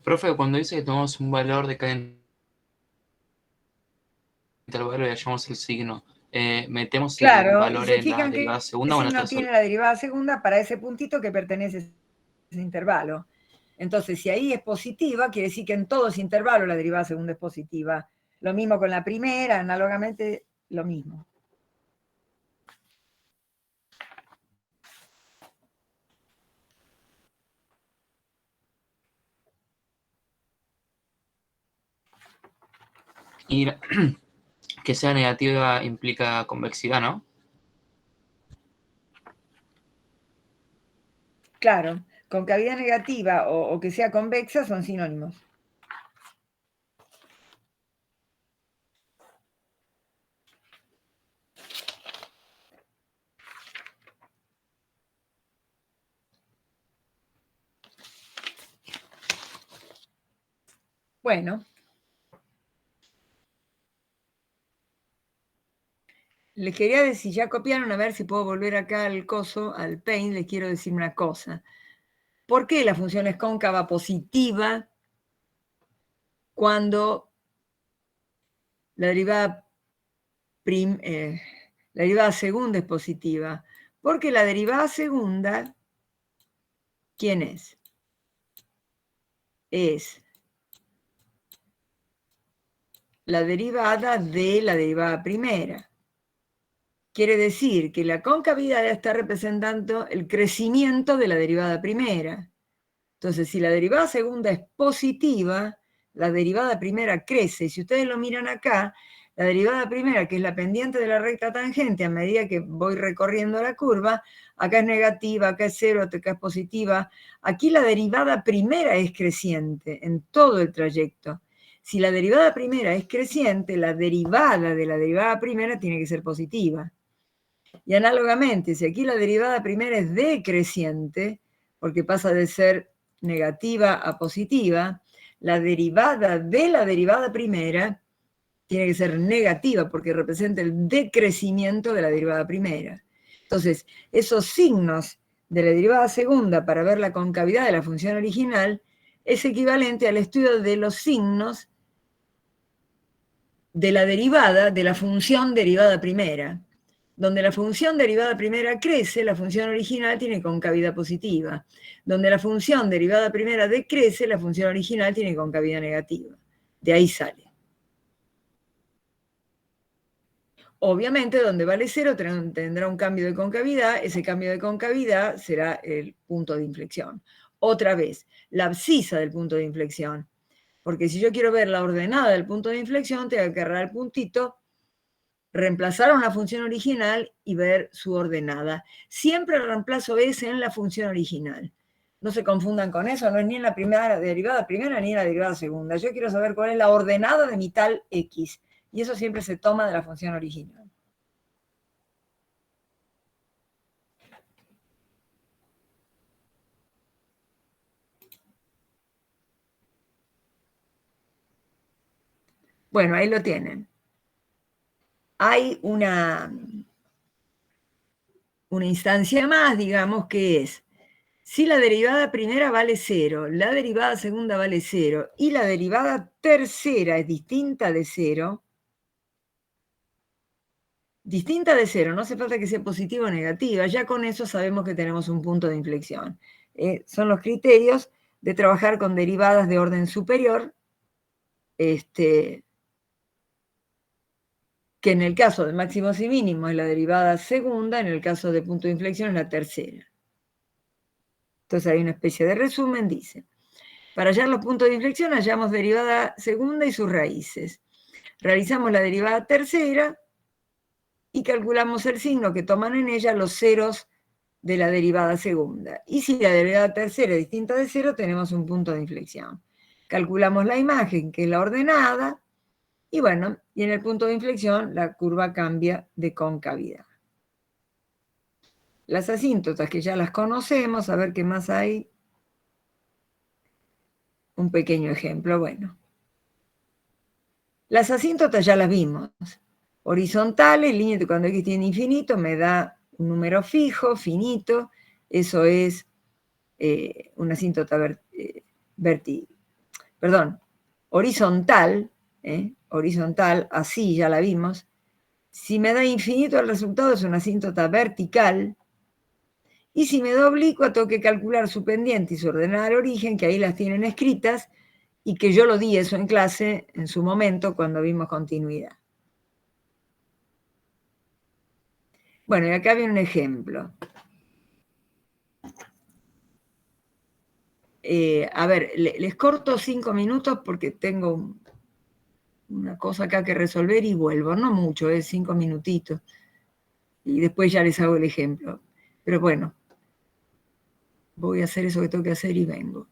Profe, cuando dice que tomamos un valor de cada intervalo y hallamos el signo, ¿metemos el Claro, y valor se en la fijan derivada que segunda o en la signo tercera? tiene la derivada segunda para ese puntito que pertenece a ese intervalo. Entonces, si ahí es positiva, quiere decir que en todos los intervalos la derivada segunda es positiva. Lo mismo con la primera, análogamente lo mismo. Y que sea negativa implica convexidad, ¿no? Claro, concavidad negativa o que sea convexa son sinónimos. Bueno. Les quería decir, ya copiaron, a ver si puedo volver acá al coso, al Paint, les quiero decir una cosa. ¿Por qué la función es cóncava positiva cuando la derivada segunda es positiva? Porque la derivada segunda, ¿quién es? Es la derivada de la derivada primera. Quiere decir que la concavidad está representando el crecimiento de la derivada primera. Entonces, si la derivada segunda es positiva, la derivada primera crece. Si ustedes lo miran acá, la derivada primera, que es la pendiente de la recta tangente, a medida que voy recorriendo la curva, acá es negativa, acá es cero, acá es positiva. Aquí la derivada primera es creciente en todo el trayecto. Si la derivada primera es creciente, la derivada de la derivada primera tiene que ser positiva. Y análogamente, si aquí la derivada primera es decreciente, porque pasa de ser negativa a positiva, la derivada de la derivada primera tiene que ser negativa, porque representa el decrecimiento de la derivada primera. Entonces, esos signos de la derivada segunda para ver la concavidad de la función original es equivalente al estudio de los signos de la derivada de la función derivada primera. Donde la función derivada primera crece, la función original tiene concavidad positiva. Donde la función derivada primera decrece, la función original tiene concavidad negativa. De ahí sale. Obviamente, donde vale 0 tendrá un cambio de concavidad, ese cambio de concavidad será el punto de inflexión. Otra vez, la abscisa del punto de inflexión. Porque si yo quiero ver la ordenada del punto de inflexión, tengo que agarrar el puntito, reemplazar a una función original y ver su ordenada. Siempre reemplazo S en la función original. No se confundan con eso, no es ni en la derivada primera ni en la derivada segunda. Yo quiero saber cuál es la ordenada de mi tal X. Y eso siempre se toma de la función original. Bueno, ahí lo tienen. Hay una instancia más, digamos, que es, si la derivada primera vale 0, la derivada segunda vale 0 y la derivada tercera es distinta de 0, no hace falta que sea positiva o negativa, ya con eso sabemos que tenemos un punto de inflexión. Son los criterios de trabajar con derivadas de orden superior, que en el caso de máximos y mínimos es la derivada segunda, en el caso de punto de inflexión es la tercera. Entonces hay una especie de resumen, dice, para hallar los puntos de inflexión hallamos derivada segunda y sus raíces. Realizamos la derivada tercera y calculamos el signo que toman en ella los ceros de la derivada segunda. Y si la derivada tercera es distinta de 0, tenemos un punto de inflexión. Calculamos la imagen, que es la ordenada, y bueno, y en el punto de inflexión la curva cambia de concavidad. Las asíntotas, que ya las conocemos, a ver qué más hay. Un pequeño ejemplo, bueno. Las asíntotas ya las vimos. Horizontales, línea cuando x tiene infinito, me da un número fijo, finito, eso es una asíntota horizontal, horizontal, así ya la vimos. Si me da infinito el resultado es una asíntota vertical, y si me da oblicua tengo que calcular su pendiente y su ordenada al origen, que ahí las tienen escritas, y que yo lo di eso en clase en su momento cuando vimos continuidad. Bueno, y acá viene un ejemplo. A ver, les corto 5 minutos porque tengo una cosa acá que resolver y vuelvo. No mucho, 5 minutitos. Y después ya les hago el ejemplo. Pero bueno, voy a hacer eso que tengo que hacer y vengo.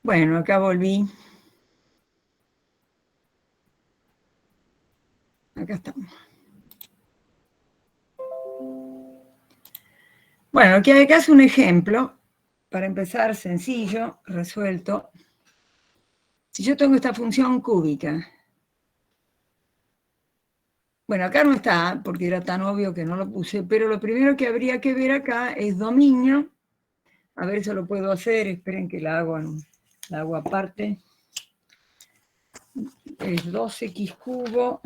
Bueno, acá volví. Acá estamos. Bueno, aquí acá es un ejemplo, para empezar, sencillo, resuelto. Si yo tengo esta función cúbica, bueno, acá no está, porque era tan obvio que no lo puse, pero lo primero que habría que ver acá es dominio. A ver, eso lo puedo hacer, esperen que la hago aparte. Es 2x cubo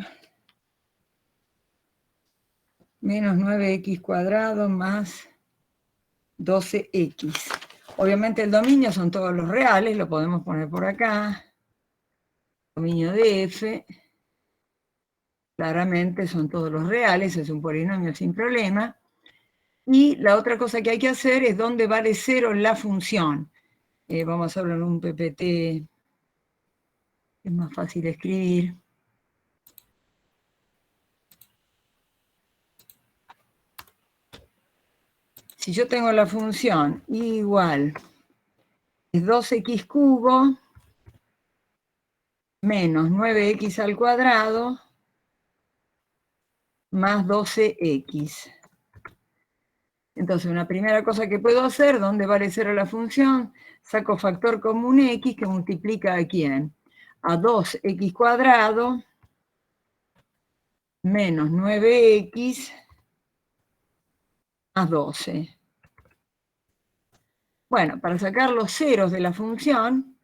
menos 9x cuadrado más 12x. Obviamente el dominio son todos los reales, lo podemos poner por acá. Dominio de f, claramente son todos los reales, es un polinomio sin problema. Y la otra cosa que hay que hacer es dónde vale 0 la función. Vamos a hacerlo en un PPT, es más fácil de escribir. Si yo tengo la función igual es 2x cubo menos 9x al cuadrado más 12x. Entonces, una primera cosa que puedo hacer, ¿dónde vale 0 la función? Saco factor común x que multiplica a quién? A 2x cuadrado menos 9x más 12. Bueno, para sacar los ceros de la función,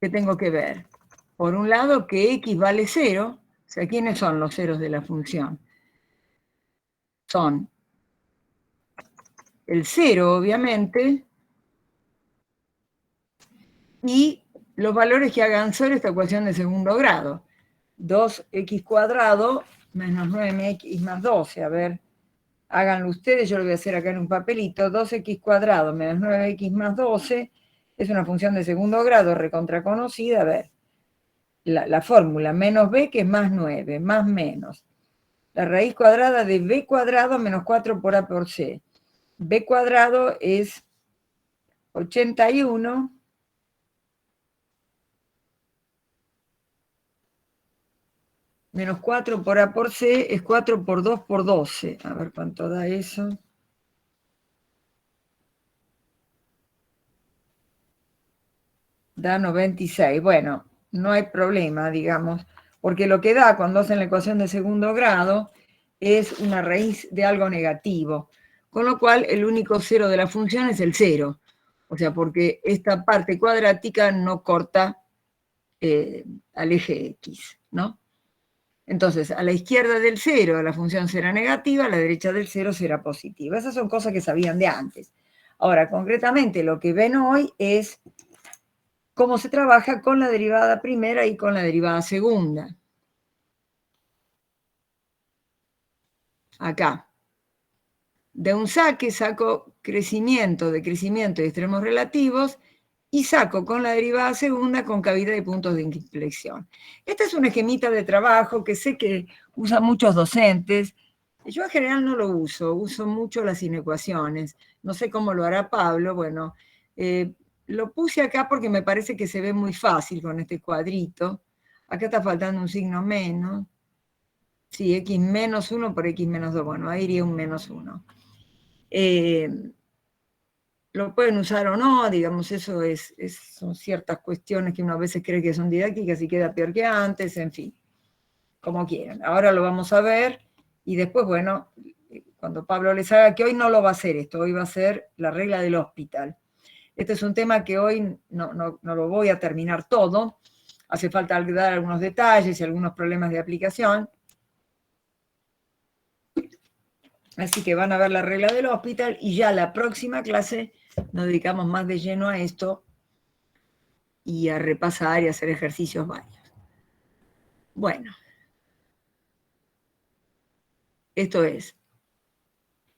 ¿qué tengo que ver? Por un lado, que x vale 0, o sea, ¿quiénes son los ceros de la función? Son el 0, obviamente, y los valores que hagan 0 esta ecuación de segundo grado. 2x cuadrado menos 9x más 12. A ver, háganlo ustedes, yo lo voy a hacer acá en un papelito. 2x cuadrado menos 9x más 12 es una función de segundo grado recontra conocida. A ver, la fórmula, menos b que es más 9, más menos. La raíz cuadrada de b cuadrado menos 4 por a por c. B cuadrado es 81 menos 4 por a por c es 4 por 2 por 12. A ver cuánto da eso. Da 96. Bueno, no hay problema, digamos, porque lo que da cuando hacen la ecuación de segundo grado es una raíz de algo negativo, con lo cual el único cero de la función es el 0. O sea, porque esta parte cuadrática no corta al eje X, ¿no? Entonces, a la izquierda del 0 la función será negativa, a la derecha del 0 será positiva. Esas son cosas que sabían de antes. Ahora, concretamente, lo que ven hoy es cómo se trabaja con la derivada primera y con la derivada segunda. Acá. De un saque saco crecimiento, decrecimiento y extremos relativos y saco con la derivada segunda con cavidad de puntos de inflexión. Esta es una esquemita de trabajo que sé que usan muchos docentes. Yo en general no lo uso mucho las inecuaciones. No sé cómo lo hará Pablo. Bueno, lo puse acá porque me parece que se ve muy fácil con este cuadrito. Acá está faltando un signo menos. Sí, x menos 1 por x menos 2. Bueno, ahí iría un menos 1. Lo pueden usar o no, digamos, eso son ciertas cuestiones que uno a veces cree que son didácticas y queda peor que antes, en fin, como quieran. Ahora lo vamos a ver y después, bueno, cuando Pablo les haga, que hoy no lo va a hacer esto, hoy va a ser la regla del hospital. Este es un tema que hoy no lo voy a terminar todo, hace falta dar algunos detalles y algunos problemas de aplicación. Así que van a ver la regla del hospital y ya la próxima clase nos dedicamos más de lleno a esto y a repasar y a hacer ejercicios varios. Bueno, esto es.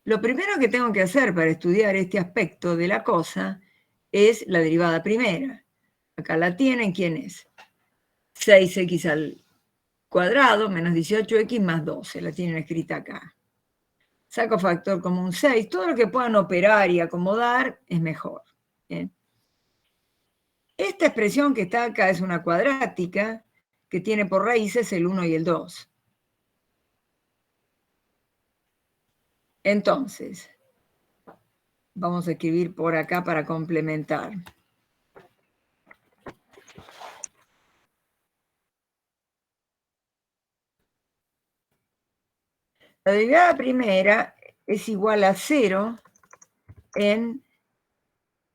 Lo primero que tengo que hacer para estudiar este aspecto de la cosa es la derivada primera. Acá la tienen, ¿quién es? 6x al cuadrado menos 18x más 12, la tienen escrita acá. Saco factor común 6, todo lo que puedan operar y acomodar es mejor. ¿Bien? Esta expresión que está acá es una cuadrática que tiene por raíces el 1 y el 2. Entonces, vamos a escribir por acá para complementar. La derivada primera es igual a 0 en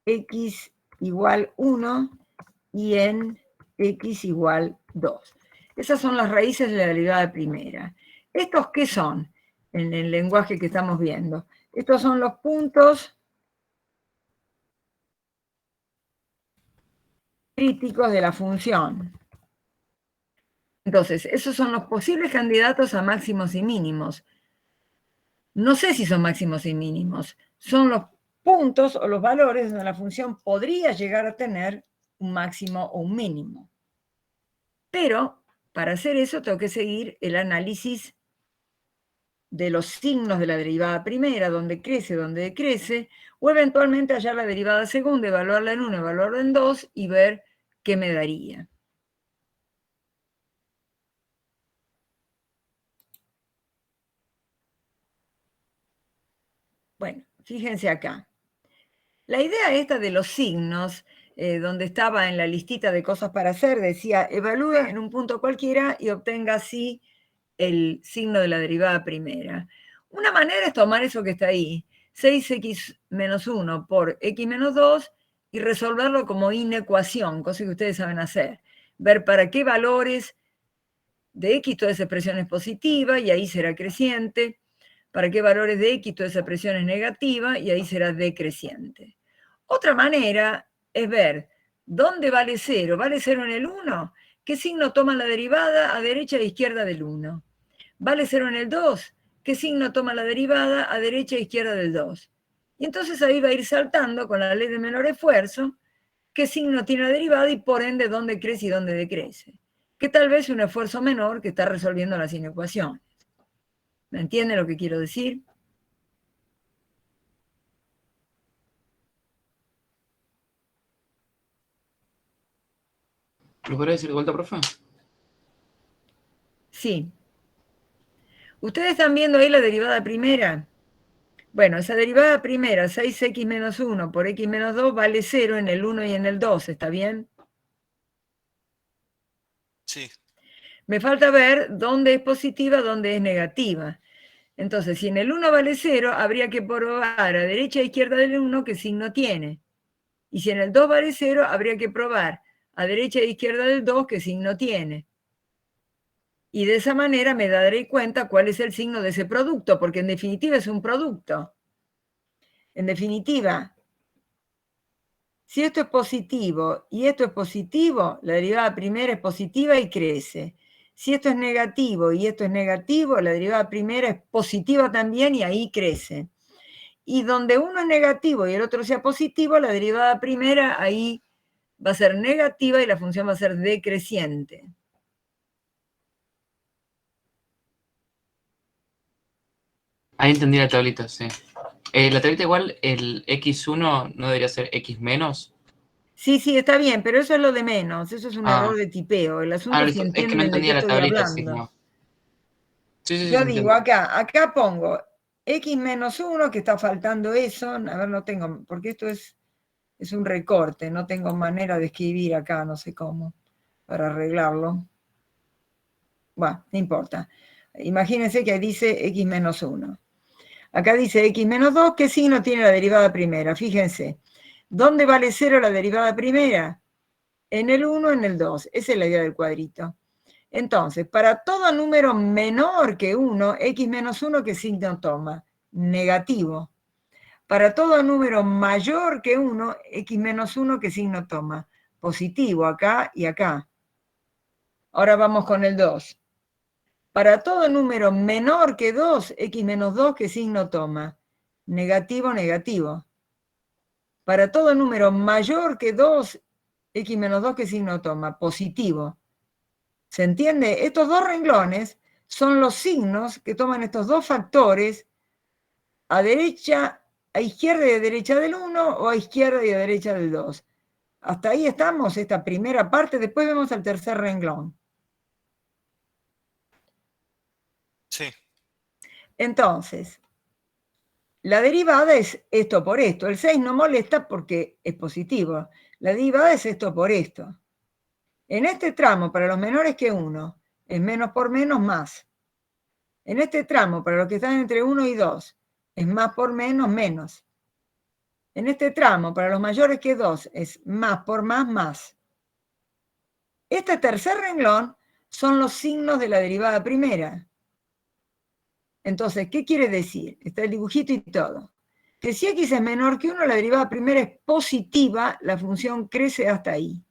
x igual 1 y en x igual 2. Esas son las raíces de la derivada primera. ¿Estos qué son en el lenguaje que estamos viendo? Estos son los puntos críticos de la función. Entonces, esos son los posibles candidatos a máximos y mínimos. No sé si son máximos y mínimos. Son los puntos o los valores donde la función podría llegar a tener un máximo o un mínimo. Pero para hacer eso tengo que seguir el análisis de los signos de la derivada primera, donde crece, donde decrece, o eventualmente hallar la derivada segunda, evaluarla en 1, evaluarla en 2 y ver qué me daría. Bueno, fíjense acá. La idea esta de los signos, donde estaba en la listita de cosas para hacer, decía, evalúe en un punto cualquiera y obtenga así el signo de la derivada primera. Una manera es tomar eso que está ahí, 6x menos 1 por x menos 2, y resolverlo como inecuación, cosa que ustedes saben hacer. Ver para qué valores de x toda esa expresión es positiva y ahí será creciente, para qué valores de x toda esa expresión es negativa y ahí será decreciente. Otra manera es ver dónde vale 0. ¿Vale 0 en el 1? ¿Qué signo toma la derivada a derecha e izquierda del 1? ¿Vale 0 en el 2? ¿Qué signo toma la derivada a derecha e izquierda del 2? Y entonces ahí va a ir saltando con la ley de menor esfuerzo qué signo tiene la derivada y por ende dónde crece y dónde decrece. Que tal vez un esfuerzo menor que está resolviendo las inecuaciones. ¿Me entienden lo que quiero decir? ¿Lo podría decir de vuelta, profe? Sí. ¿Ustedes están viendo ahí la derivada primera? Bueno, esa derivada primera, 6x menos 1 por x menos 2, vale 0 en el 1 y en el 2, ¿está bien? Sí. Me falta ver dónde es positiva, dónde es negativa. Entonces, si en el 1 vale 0, habría que probar a derecha e izquierda del 1 qué signo tiene. Y si en el 2 vale 0, habría que probar a derecha e izquierda del 2 qué signo tiene. Y de esa manera me daré cuenta cuál es el signo de ese producto, porque en definitiva es un producto. En definitiva, si esto es positivo y esto es positivo, la derivada primera es positiva y crece. Si esto es negativo y esto es negativo, la derivada primera es positiva también y ahí crece. Y donde uno es negativo y el otro sea positivo, la derivada primera ahí va a ser negativa y la función va a ser decreciente. Ahí entendí la tablita, sí. La tablita igual, el x1 no debería ser x menos. Sí, está bien, pero eso es lo de menos, eso es un error de tipeo. El asunto es si listo. Es que no entienden de qué entendía la estoy tablita, sí, hablando. no. Sí, Yo digo acá pongo x menos 1, que está faltando eso, a ver, no tengo, porque esto es un recorte, no tengo manera de escribir acá, no sé cómo, para arreglarlo. Bueno, no importa. Imagínense que dice x menos 1. Acá dice x menos 2, ¿qué signo tiene la derivada primera? Fíjense, ¿dónde vale 0 la derivada primera? En el 1, en el 2. Esa es la idea del cuadrito. Entonces, para todo número menor que 1, x menos 1, ¿qué signo toma? Negativo. Para todo número mayor que 1, x menos 1, ¿qué signo toma? Positivo, acá y acá. Ahora vamos con el 2. Para todo número menor que 2, x menos 2, ¿qué signo toma? Negativo, negativo. Para todo número mayor que 2, x menos 2, ¿qué signo toma? Positivo. ¿Se entiende? Estos dos renglones son los signos que toman estos dos factores a derecha, a izquierda y a derecha del 1 o a izquierda y a derecha del 2. Hasta ahí estamos, esta primera parte, después vemos el tercer renglón. Sí. Entonces, la derivada es esto por esto. El 6 no molesta porque es positivo. La derivada es esto por esto. En este tramo, para los menores que 1, es menos por menos más. En este tramo, para los que están entre 1 y 2, es más por menos menos. En este tramo, para los mayores que 2, es más por más más. Este tercer renglón son los signos de la derivada primera. Entonces, ¿qué quiere decir? Está el dibujito y todo. Que si x es menor que 1, la derivada primera es positiva, la función crece hasta ahí.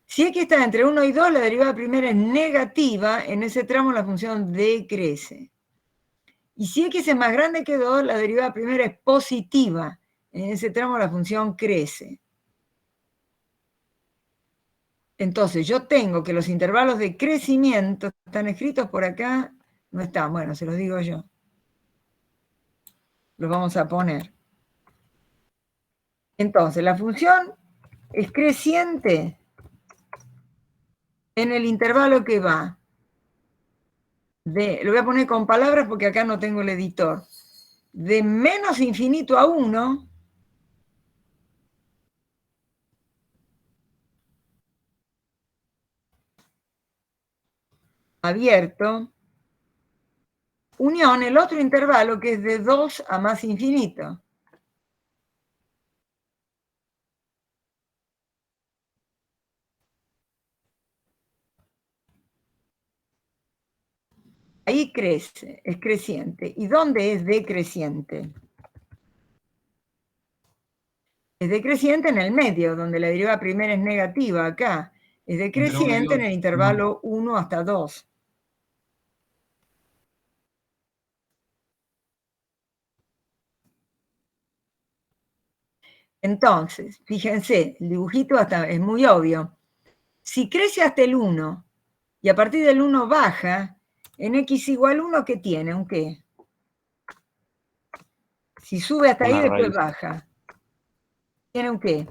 Si x está entre 1 y 2, la derivada primera es negativa, en ese tramo la función decrece. Y si x es más grande que 2, la derivada primera es positiva, en ese tramo la función crece. Entonces, yo tengo que los intervalos de crecimiento están escritos por acá, no están, bueno, se los digo yo. Los vamos a poner. Entonces, la función es creciente en el intervalo que va lo voy a poner con palabras porque acá no tengo el editor, de menos infinito a 1, abierto, unión el otro intervalo que es de 2 a más infinito. Ahí crece, es creciente. ¿Y dónde es decreciente? Es decreciente en el medio, donde la derivada primera es negativa, acá. Es decreciente en el intervalo 1 hasta 2. Entonces, fíjense, el dibujito hasta es muy obvio. Si crece hasta el 1 y a partir del 1 baja, en x igual 1, ¿qué tiene? ¿Un qué? Si sube hasta ahí, después baja. ¿Tiene un qué?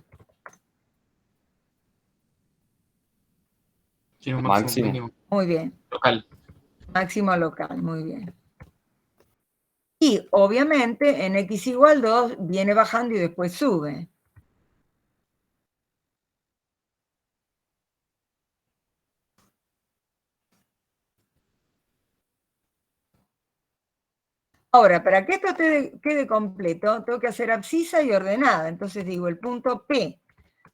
Tiene un Máximo. mínimo. Muy bien. Local. Máximo local, muy bien. Y obviamente en x igual 2 viene bajando y después sube. Ahora, para que esto quede completo, tengo que hacer abscisa y ordenada. Entonces digo, el punto P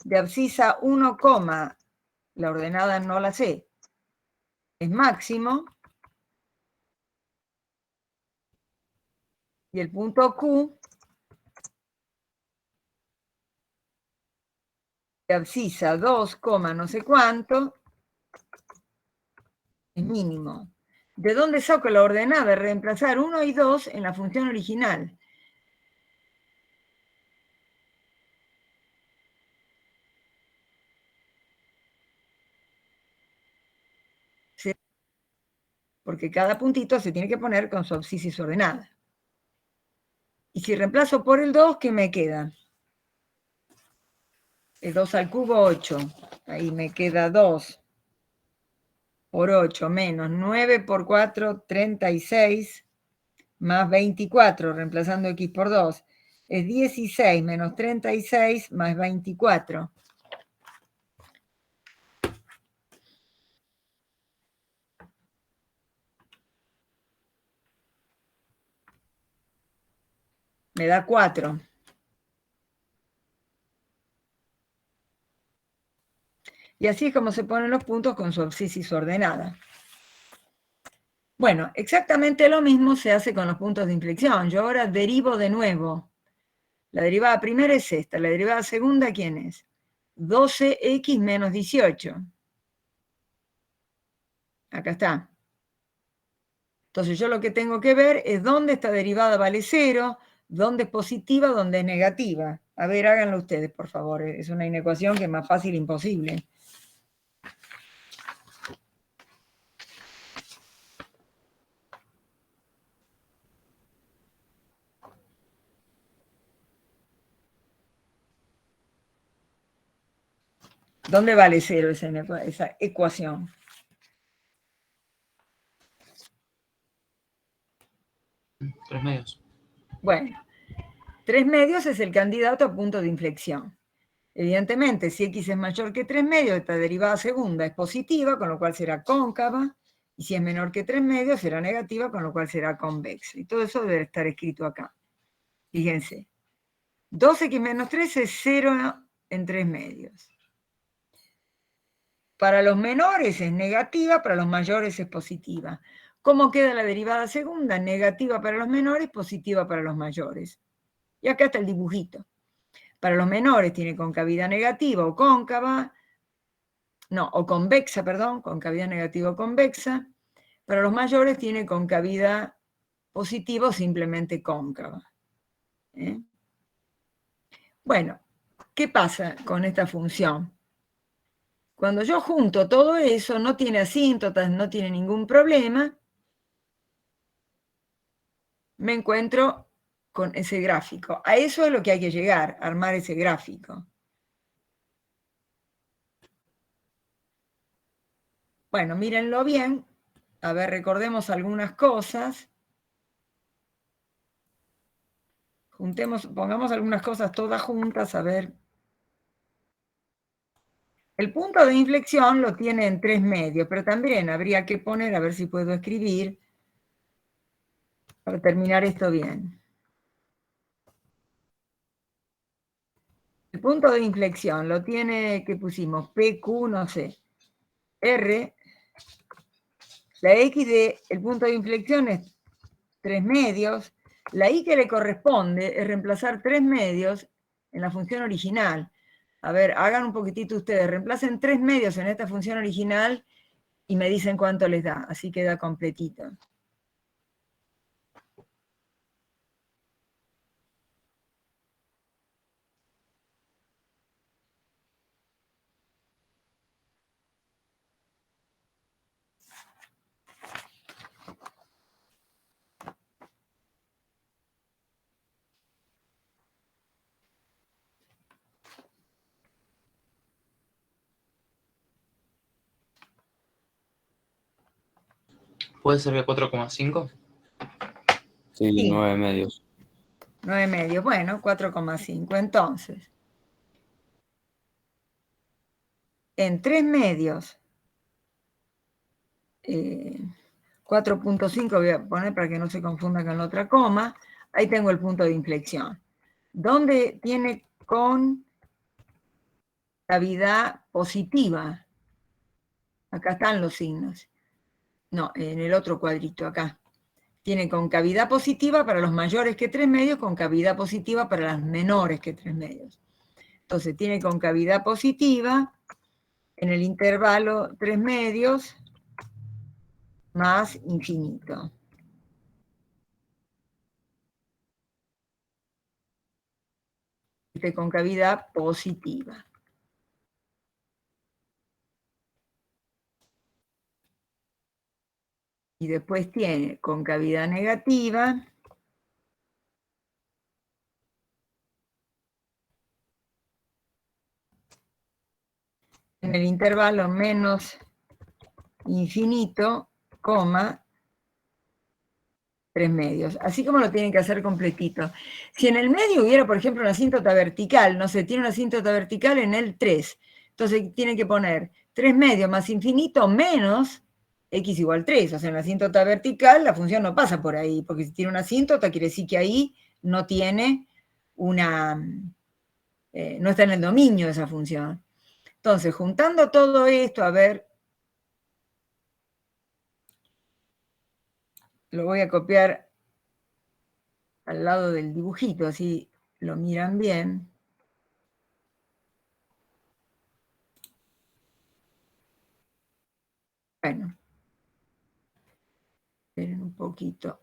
de abscisa 1, la ordenada no la sé, es máximo. Y el punto Q de abscisa 2, no sé cuánto, es mínimo. ¿De dónde saco la ordenada? Reemplazar 1 y 2 en la función original. Porque cada puntito se tiene que poner con su abscisa ordenada. Y si reemplazo por el 2, ¿qué me queda? El 2 al cubo, 8. Ahí me queda 2 por 8 menos 9 por 4, 36, más 24, reemplazando x por 2. Es 16 menos 36 más 24. Me da 4. Y así es como se ponen los puntos con su abscisa ordenada. Bueno, exactamente lo mismo se hace con los puntos de inflexión. Yo ahora derivo de nuevo. La derivada primera es esta. La derivada segunda, ¿quién es? 12x menos 18. Acá está. Entonces yo lo que tengo que ver es dónde esta derivada vale 0, dónde es positiva, dónde es negativa. A ver, háganlo ustedes, por favor. Es una inecuación que es más fácil imposible. ¿Dónde vale 0 esa ecuación? Tres medios. Bueno, 3 medios es el candidato a punto de inflexión. Evidentemente, si x es mayor que 3 medios, esta derivada segunda es positiva, con lo cual será cóncava, y si es menor que 3 medios, será negativa, con lo cual será convexa. Y todo eso debe estar escrito acá. Fíjense, 2x menos 3 es 0 en 3 medios. Para los menores es negativa, para los mayores es positiva. ¿Cómo queda la derivada segunda? Negativa para los menores, positiva para los mayores. Y acá está el dibujito. Para los menores tiene concavidad negativa o cóncava, no, o convexa, perdón, concavidad negativa o convexa. Para los mayores tiene concavidad positiva o simplemente cóncava. ¿Eh? Bueno, ¿qué pasa con esta función? Cuando yo junto todo eso, no tiene asíntotas, no tiene ningún problema, me encuentro con ese gráfico. A eso es lo que hay que llegar, armar ese gráfico. Bueno, mírenlo bien. A ver, recordemos algunas cosas. Pongamos algunas cosas todas juntas, a ver. El punto de inflexión lo tiene en 3 medios, pero también habría que poner, a ver si puedo escribir, para terminar esto bien. El punto de inflexión lo tiene, ¿qué pusimos? PQ, no sé. R. La X de el punto de inflexión es 3 medios. La Y que le corresponde es reemplazar 3 medios en la función original. A ver, hagan un poquitito ustedes. Reemplacen 3 medios en esta función original y me dicen cuánto les da. Así queda completito. ¿Puede ser que 4,5? Sí, Sí. 9 medios. 9 medios. Bueno, 4,5. Entonces, en 3 medios, 4,5 voy a poner para que no se confunda con la otra coma. Ahí tengo el punto de inflexión. ¿Dónde tiene concavidad positiva? Acá están los signos. No, en el otro cuadrito, acá. Tiene concavidad positiva para los mayores que 3 medios, concavidad positiva para las menores que 3 medios. Entonces, tiene concavidad positiva en el intervalo 3 medios más infinito. De concavidad positiva. Y después tiene concavidad negativa en el intervalo menos infinito, coma, 3 medios. Así como lo tienen que hacer completito. Si en el medio hubiera, por ejemplo, una asíntota vertical, no sé, tiene una asíntota vertical en el 3. Entonces tiene que poner 3 medios más infinito menos x igual 3. O sea, en la asíntota vertical la función no pasa por ahí, porque si tiene una asíntota quiere decir que ahí no tiene una... no está en el dominio de esa función. Entonces, juntando todo esto, a ver, lo voy a copiar al lado del dibujito, así lo miran bien. Bueno, esperen un poquito.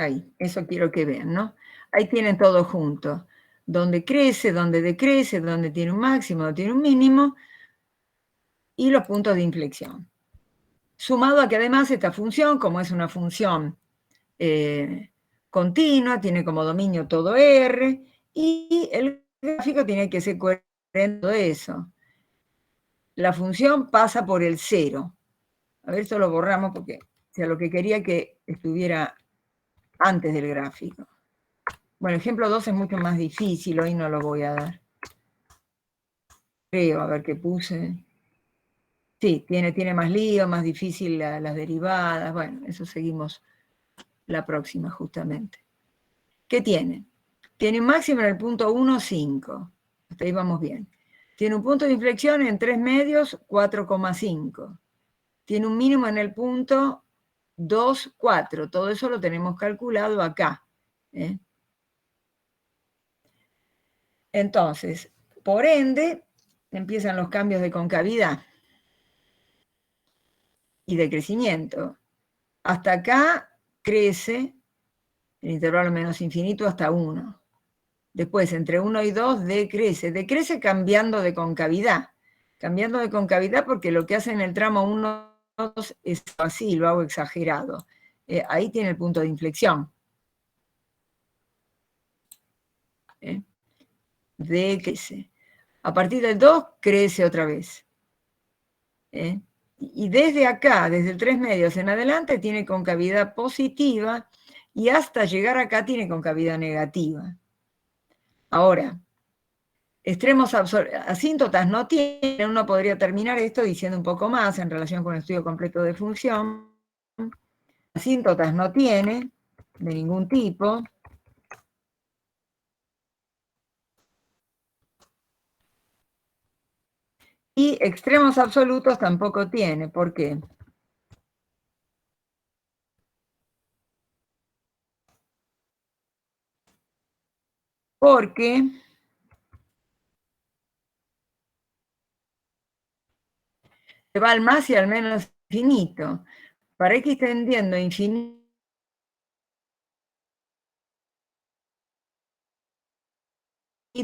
Ahí, eso quiero que vean, ¿no? Ahí tienen todo junto. Donde crece, donde decrece, donde tiene un máximo, donde tiene un mínimo, y los puntos de inflexión. Sumado a que además esta función, como es una función continua, tiene como dominio todo R, y el gráfico tiene que ser coherente de eso. La función pasa por el 0. A ver, esto lo borramos porque lo que quería que estuviera antes del gráfico. Bueno, ejemplo 2 es mucho más difícil, hoy no lo voy a dar. Creo, a ver qué puse. Sí, tiene más lío, más difícil las derivadas. Bueno, eso seguimos la próxima justamente. ¿Qué tiene? Tiene un máximo en el punto 1, 5. Hasta ahí vamos bien. Tiene un punto de inflexión en 3 medios, 4,5. Tiene un mínimo en el punto 2, 4. Todo eso lo tenemos calculado acá. Entonces, por ende, empiezan los cambios de concavidad y de crecimiento. Hasta acá crece el intervalo menos infinito hasta 1. Después, entre 1 y 2, decrece. Decrece cambiando de concavidad. Cambiando de concavidad porque lo que hace en el tramo 1, 2 es así, lo hago exagerado. Ahí tiene el punto de inflexión. Decrece. A partir del 2, crece otra vez. Y desde acá, desde el 3 medios en adelante, tiene concavidad positiva y hasta llegar acá tiene concavidad negativa. Ahora, extremos asíntotas no tiene, uno podría terminar esto diciendo un poco más en relación con el estudio completo de función. Asíntotas no tiene, de ningún tipo. Y extremos absolutos tampoco tiene. ¿Por qué? Porque se va al más y al menos infinito. Para X tendiendo infinito,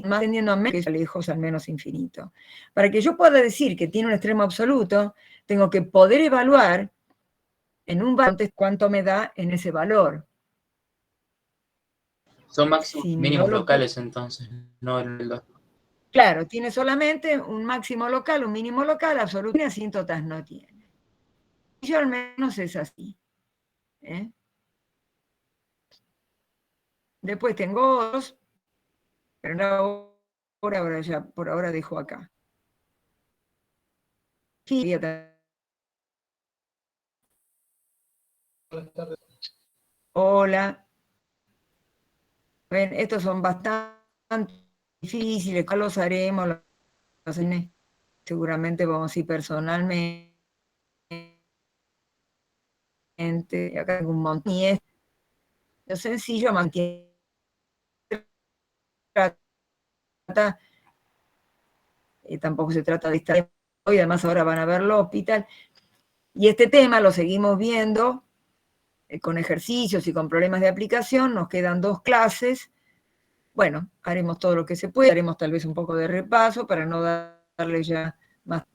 más tendiendo a menos, que lejos al menos infinito. Para que yo pueda decir que tiene un extremo absoluto, tengo que poder evaluar en un valor cuánto me da en ese valor. Son máximos Si mínimos no lo locales entonces, no el 2. Claro, tiene solamente un máximo local, un mínimo local, absoluto, y asíntotas no tiene. Yo al menos es así. Después tengo otros, pero ahora ya, por ahora dejo acá. Hola. Ven, estos son bastante difíciles, acá los haremos, seguramente vamos a ir personalmente. Acá tengo un montón. Y es lo sencillo, mantiene. Tampoco se trata de estar hoy, además ahora van a verlo hospital. Y este tema lo seguimos viendo con ejercicios y con problemas de aplicación. Nos quedan 2 clases. Bueno, haremos todo lo que se puede, haremos tal vez un poco de repaso para no darle ya más.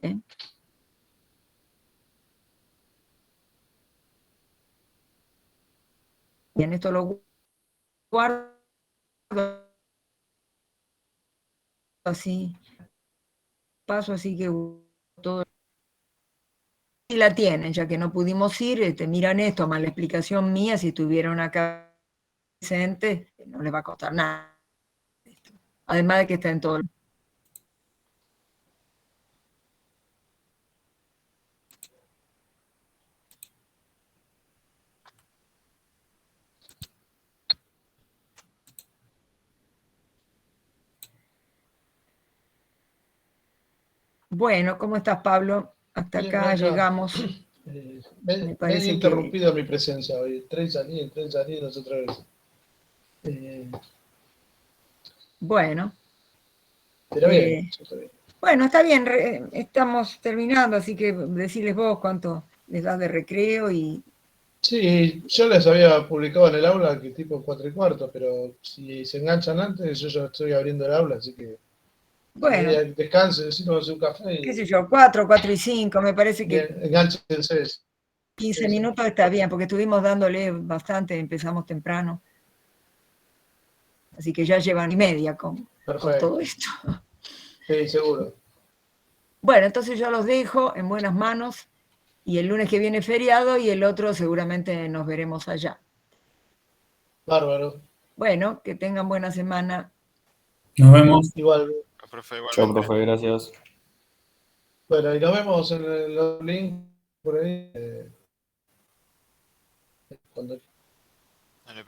Bien, esto lo guardo así, paso así que todo. Y la tienen, ya que no pudimos ir, miran esto, más la explicación mía, si estuvieron acá presentes, no les va a costar nada. Además de que está en todo. Bueno, ¿cómo estás, Pablo? Hasta Bien, acá acá. Me Me parece he interrumpido mi presencia hoy. Entré y salí otra vez. Bueno. Pero bien, está bien. Bueno, está bien, estamos terminando, así que decirles vos cuánto les das de recreo y Sí, yo les había publicado en el aula que tipo 4:15, pero si se enganchan antes, yo ya estoy abriendo el aula, así que Bueno, descansen, si no un café qué y sé yo, 4, 4:05, me parece que enganchense. 15 minutos está bien, porque estuvimos dándole bastante, empezamos temprano. Así que ya llevan y media con Perfecto. todo esto. Sí, seguro. Bueno, entonces yo los dejo en buenas manos y el lunes que viene feriado y el otro seguramente nos veremos allá. Bárbaro. Bueno, que tengan buena semana. Nos vemos. Igual. Profe, Chao, igualmente. profe, gracias. Bueno, y nos vemos en los links por ahí. Cuando Dale.